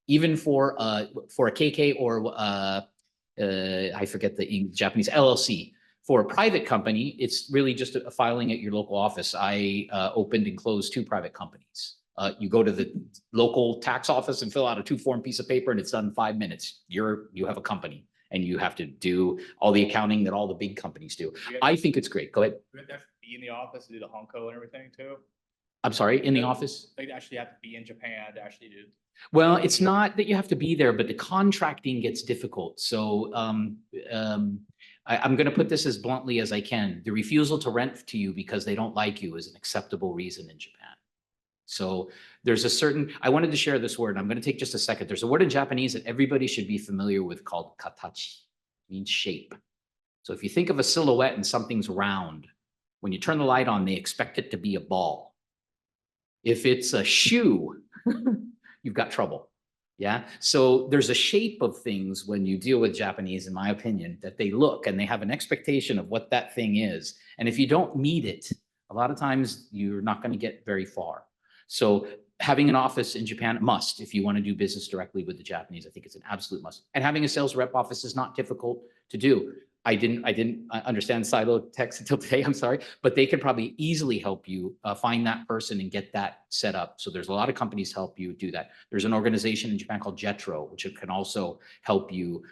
even for a KK or I forget the Japanese LLC. For a private company, it's really just a filing at your local office. I opened and closed 2 private companies. You go to the local tax office and fill out a 2-form piece of paper and it's done in 5 minutes. You have a company and you have to do all the accounting that all the big companies do. I think it's great. Go ahead. Do you have to be in the office to do the Honko and everything too? I'm sorry, in the office? Like actually have to be in Japan to actually do. Well, it's not that you have to be there, but the contracting gets difficult. So I'm going to put this as bluntly as I can. The refusal to rent to you because they don't like you is an acceptable reason in Japan. So there's I wanted to share this word. I'm going to take just a second. There's a word in Japanese that everybody should be familiar with called katachi. It means shape. So if you think of a silhouette and something's round, when you turn the light on, they expect it to be a ball. If it's a shoe, you've got trouble. Yeah. So there's a shape of things when you deal with Japanese, in my opinion, that they look and they have an expectation of what that thing is. And if you don't meet it, a lot of times you're not going to get very far. So having an office in Japan, must, if you want to do business directly with the Japanese, I think it's an absolute must. And having a sales rep office is not difficult to do. I didn't understand silo text until today, I'm sorry, but they could probably easily help you find that person and get that set up. So there's a lot of companies help you do that. There's an organization in Japan called JETRO, which can also help you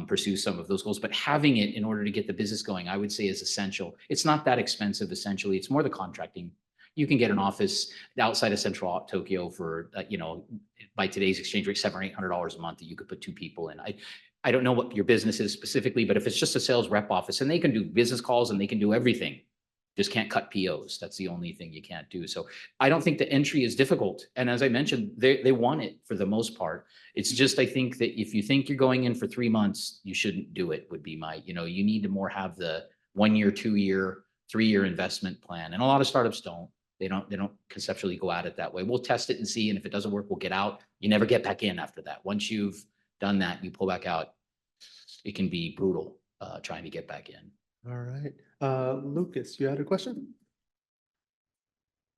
pursue some of those goals. But having it in order to get the business going, I would say is essential. It's not that expensive, essentially. It's more the contracting. You can get an office outside of central Tokyo for, by today's exchange rate, $700 or $800 a month that you could put 2 people in. I don't know what your business is specifically, but if it's just a sales rep office and they can do business calls and they can do everything, Just can't cut POs. That's the only thing you can't do. So I don't think the entry is difficult. And as I mentioned, they want it for the most part. It's just, I think that if you think you're going in for 3 months, you shouldn't do it, would be my, you need to more have the 1 year, 2 year, 3 year investment plan. And a lot of startups don't. They don't conceptually go at it that way. We'll test it and see. And if it doesn't work, we'll get out. You never get back in after that. Once you've done that, you pull back out. It can be brutal trying to get back in. All right. Lucas, you had a question?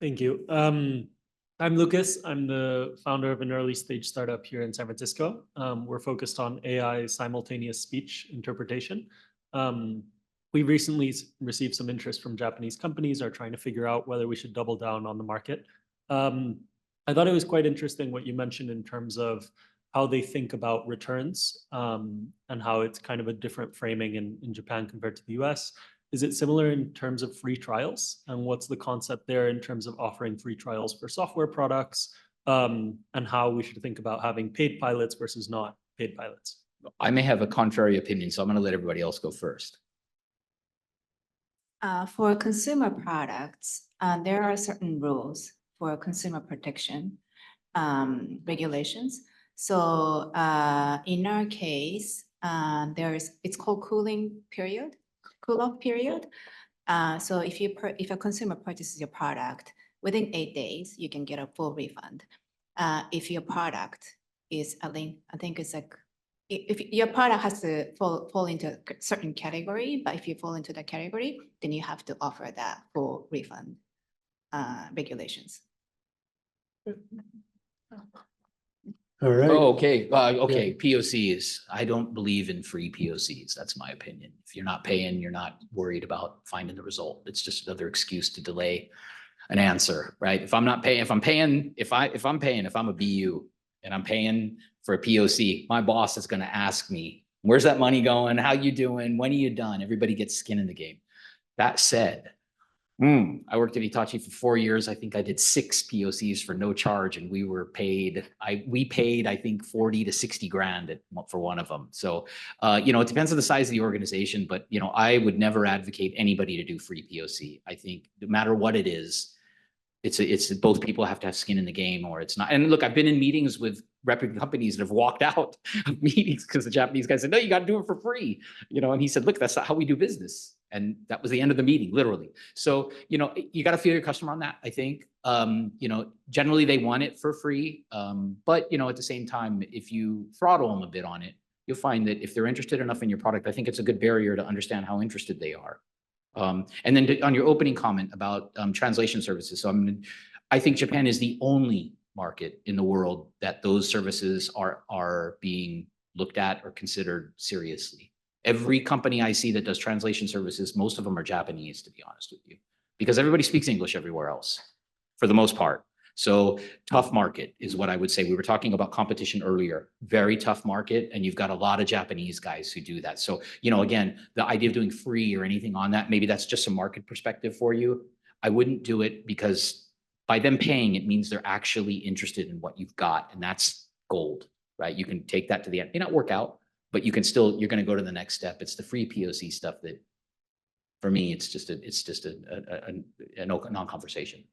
Thank you. I'm Lucas. I'm the founder of an early stage startup here in San Francisco. We're focused on AI simultaneous speech interpretation. We recently received some interest from Japanese companies are trying to figure out whether we should double down on the market. I thought it was quite interesting what you mentioned in terms of how they think about returns and how it's kind of a different framing in Japan compared to the US. Is it similar in terms of free trials? And what's the concept there in terms of offering free trials for software products and how we should think about having paid pilots versus not paid pilots? I may have a contrary opinion, so I'm going to let everybody else go first. For consumer products, there are certain rules for consumer protection regulations. So in our case, it's called cool off period. So if a consumer purchases your product within 8 days, you can get a full refund. If your product is I think it's like if your product has to fall into a certain category, but if you fall into that category, then you have to offer that full refund regulations. All right. Oh, okay. Okay. POCs. I don't believe in free POCs. That's my opinion. If you're not paying, you're not worried about finding the result. It's just another excuse to delay an answer, right? If I'm paying, if I'm a BU and I'm paying for a POC, my boss is going to ask me, where's that money going? How you doing? When are you done? Everybody gets skin in the game. That said, I worked at Hitachi for 4 years. I think I did 6 POCs for no charge, and we paid, I think 40 to 60 grand for one of them. So, it depends on the size of the organization, but, I would never advocate anybody to do free POC. I think no matter what it is, it's both people have to have skin in the game or it's not. And look, I've been in meetings with reputable companies that have walked out of meetings because the Japanese guy said, no, you got to do it for free. And he said, look, that's not how we do business. And that was the end of the meeting, literally. So, you got to feel your customer on that, I think. Generally they want it for free. But, at the same time, if you throttle them a bit on it, you'll find that if they're interested enough in your product, I think it's a good barrier to understand how interested they are. And then on your opening comment about translation services. So I think Japan is the only market in the world that those services are being looked at or considered seriously. Every company I see that does translation services, most of them are Japanese, to be honest with you, because everybody speaks English everywhere else for the most part. So tough market is what I would say. We were talking about competition earlier, very tough market. And you've got a lot of Japanese guys who do that. So, again, the idea of doing free or anything on that, maybe that's just a market perspective for you. I wouldn't do it because by them paying, it means they're actually interested in what you've got. And that's gold, right? You can take that to the end, may not work out, but you're going to go to the next step. It's the free POC stuff that for me, it's just a non-conversation.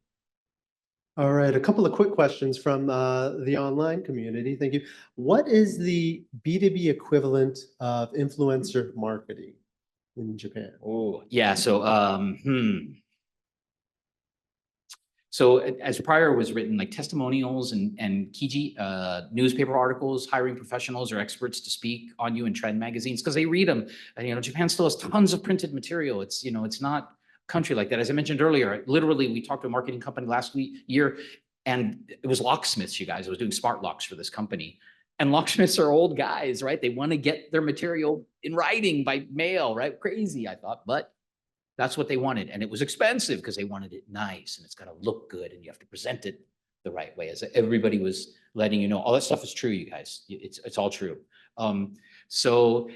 All right, a couple of quick questions from the online community. Thank you. What is the B2B equivalent of influencer marketing in Japan? Oh, yeah. So, So as prior was written, like testimonials and Kiji, newspaper articles, hiring professionals or experts to speak on you in trend magazines, because they read them. And, Japan still has tons of printed material. It's, it's not country like that. As I mentioned earlier, literally, we talked to a marketing company last year, and it was locksmiths, you guys. I was doing smart locks for this company. And locksmiths are old guys, right? They want to get their material in writing by mail, right? Crazy, I thought, but that's what they wanted. And it was expensive because they wanted it nice and it's got to look good and you have to present it the right way. As everybody was letting you know, all that stuff is true, you guys. It's all true. So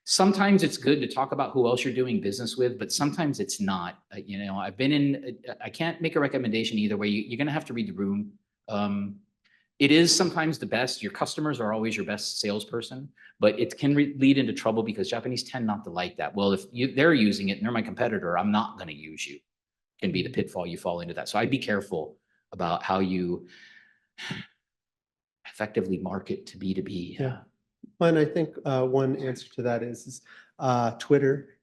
sometimes it's good to talk about who else you're doing business with, but sometimes it's not. I can't make a recommendation either way. You're going to have to read the room. it is sometimes the best. Your customers are always your best salesperson, but it can lead into trouble because Japanese tend not to like that. Well, if they're using it and they're my competitor, I'm not going to use you. Can be the pitfall you fall into that. So I'd be careful about how you effectively market to B2B. Yeah. And I think one answer to that is Twitter.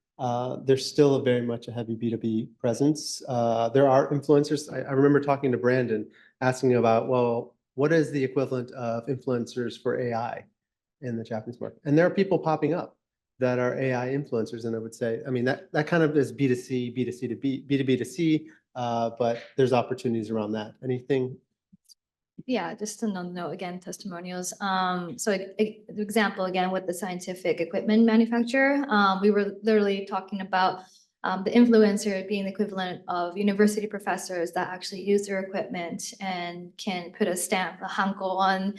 There's still very much a heavy B2B presence. There are influencers. I remember talking to Brandon, asking about, well, what is the equivalent of influencers for AI in the Japanese market? And there are people popping up that are AI influencers. And I would say, I mean, that kind of is B2C, B2C to B, B2B to C, but there's opportunities around that. Anything? Yeah, just to note again, testimonials. So the example again with the scientific equipment manufacturer, we were literally talking about the influencer being the equivalent of university professors that actually use their equipment and can put a stamp, a hanko on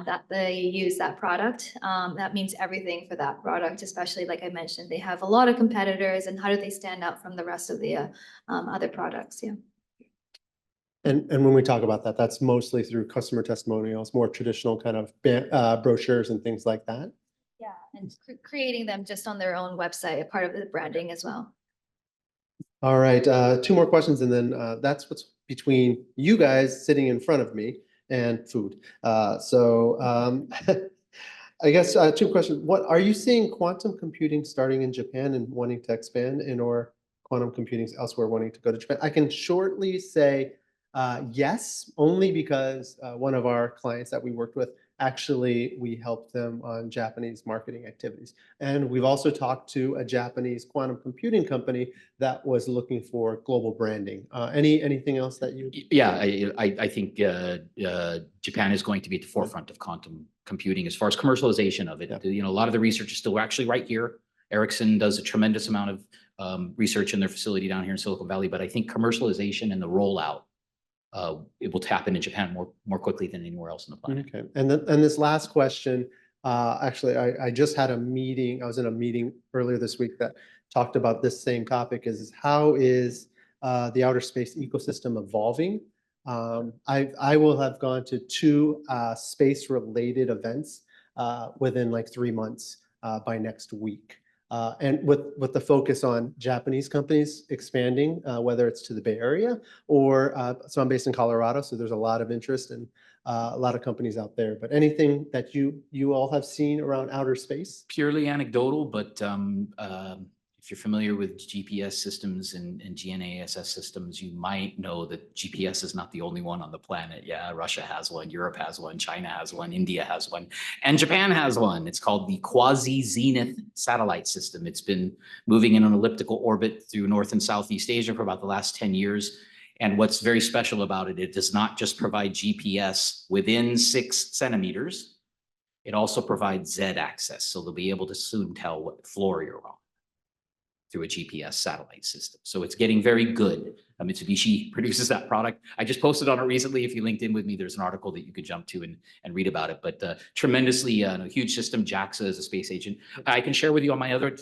that they use that product. That means everything for that product, especially like I mentioned, they have a lot of competitors, and how do they stand out from the rest of the other products? Yeah. And when we talk about that, that's mostly through customer testimonials, more traditional kind of brochures and things like that. Yeah, and creating them just on their own website, a part of the branding as well. All right, two more questions, and then that's what's between you guys sitting in front of me and food. I guess two questions. What are you seeing quantum computing starting in Japan and wanting to expand, and or quantum computing elsewhere wanting to go to Japan? I can shortly say yes, only because one of our clients that we worked with, actually, we helped them on Japanese marketing activities. And we've also talked to a Japanese quantum computing company that was looking for global branding. Anything else that you? Yeah, I think Japan is going to be at the forefront of quantum computing as far as commercialization of it. Yeah. You know, a lot of the research is still actually right here. Ericsson does a tremendous amount of research in their facility down here in Silicon Valley, but I think commercialization and the rollout it will happen in Japan more quickly than anywhere else on the planet. Okay, and this last question, actually, I just had a meeting. I was in a meeting earlier this week that talked about this same topic: is how is the outer space ecosystem evolving? I will have gone to 2 space-related events within like 3 months by next week. And with the focus on Japanese companies expanding, whether it's to the Bay Area or, so I'm based in Colorado, so there's a lot of interest and a lot of companies out there. But anything that you all have seen around outer space? Purely anecdotal, but if you're familiar with GPS systems and GNASS systems, you might know that GPS is not the only one on the planet. Yeah, Russia has one, Europe has one, China has one, India has one, and Japan has one. It's called the Quasi-Zenith satellite system. It's been moving in an elliptical orbit through North and Southeast Asia for about the last 10 years. And what's very special about it, it does not just provide GPS within 6 centimeters. It also provides Z access. So they'll be able to soon tell what floor you're on through a GPS satellite system. So it's getting very good. Mitsubishi produces that product. I just posted on it recently. If you linked in with me, there's an article that you could jump to and read about it. But tremendously huge system. JAXA is a space agent. I can share with you on my other,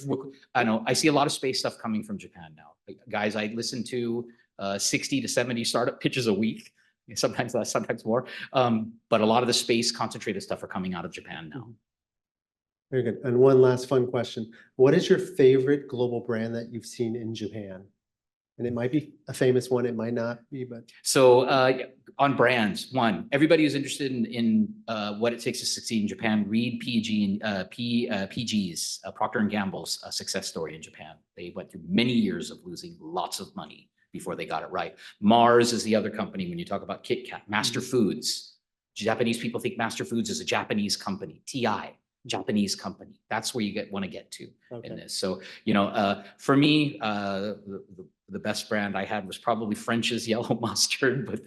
I see a lot of space stuff coming from Japan now. Guys, I listen to 60 to 70 startup pitches a week, sometimes less, sometimes more. But a lot of the space concentrated stuff are coming out of Japan now. Very good. And one last fun question. What is your favorite global brand that you've seen in Japan? And it might be a famous one, it might not be, but. So on brands, one, everybody who's interested in what it takes to succeed in Japan, read PG's, Procter & Gamble's success story in Japan. They went through many years of losing lots of money before they got it right. Mars is the other company when you talk about Kit Kat. Master Foods. Japanese people think Master Foods is a Japanese company. TI. Japanese company. That's where you want to get to in this. So, for me, the best brand I had was probably French's yellow mustard, but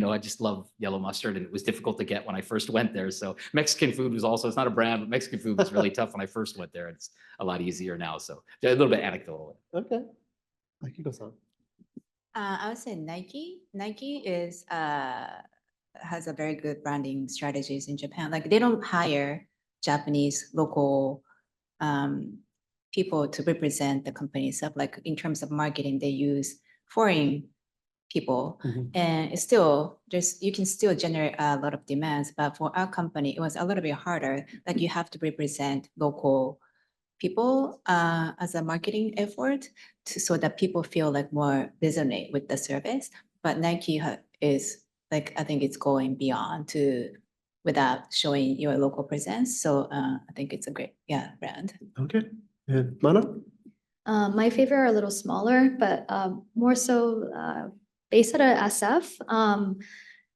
I just love yellow mustard, and it was difficult to get when I first went there. So Mexican food was also, it's not a brand, but Mexican food was really tough when I first went there. It's a lot easier now. So a little bit anecdotal. Okay. Akiko-san. I would say Nike. Nike has a very good branding strategies in Japan. Like they don't hire Japanese local people to represent the company itself. Like in terms of marketing, they use foreign people. Mhm. And it's still, you can still generate a lot of demands, but for our company, it was a little bit harder. Like you have to represent local people as a marketing effort so that people feel like more resonate with the service. But Nike is like, I think it's going beyond without showing your local presence. So I think it's a great, brand. Okay, and Mana? My favorite are a little smaller, but more so based out of SF.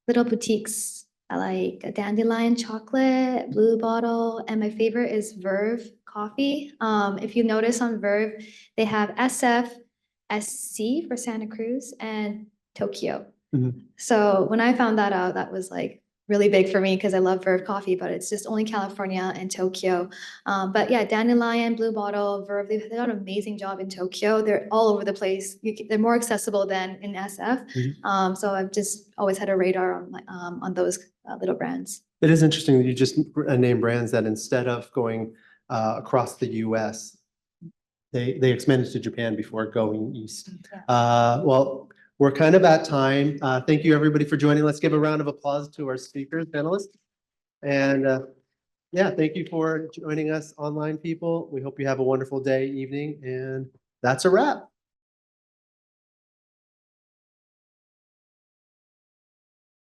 Little boutiques. I like a Dandelion chocolate, Blue Bottle, and my favorite is Verve coffee. If you notice on Verve, they have SF, SC for Santa Cruz, and Tokyo. Mhm. So when I found that out, that was like really big for me because I love Verve coffee, but it's just only California and Tokyo. But yeah, Dandelion, Blue Bottle, Verve, they've done an amazing job in Tokyo. They're all over the place. They're more accessible than in SF. So I've just always had a radar on those little brands. It is interesting that you just name brands that instead of going across the US, they expanded to Japan before going east. Well, we're kind of at time. Thank you, everybody, for joining. Let's give a round of applause to our speakers, panelists. And yeah, thank you for joining us, online people. We hope you have a wonderful day, evening, and that's a wrap.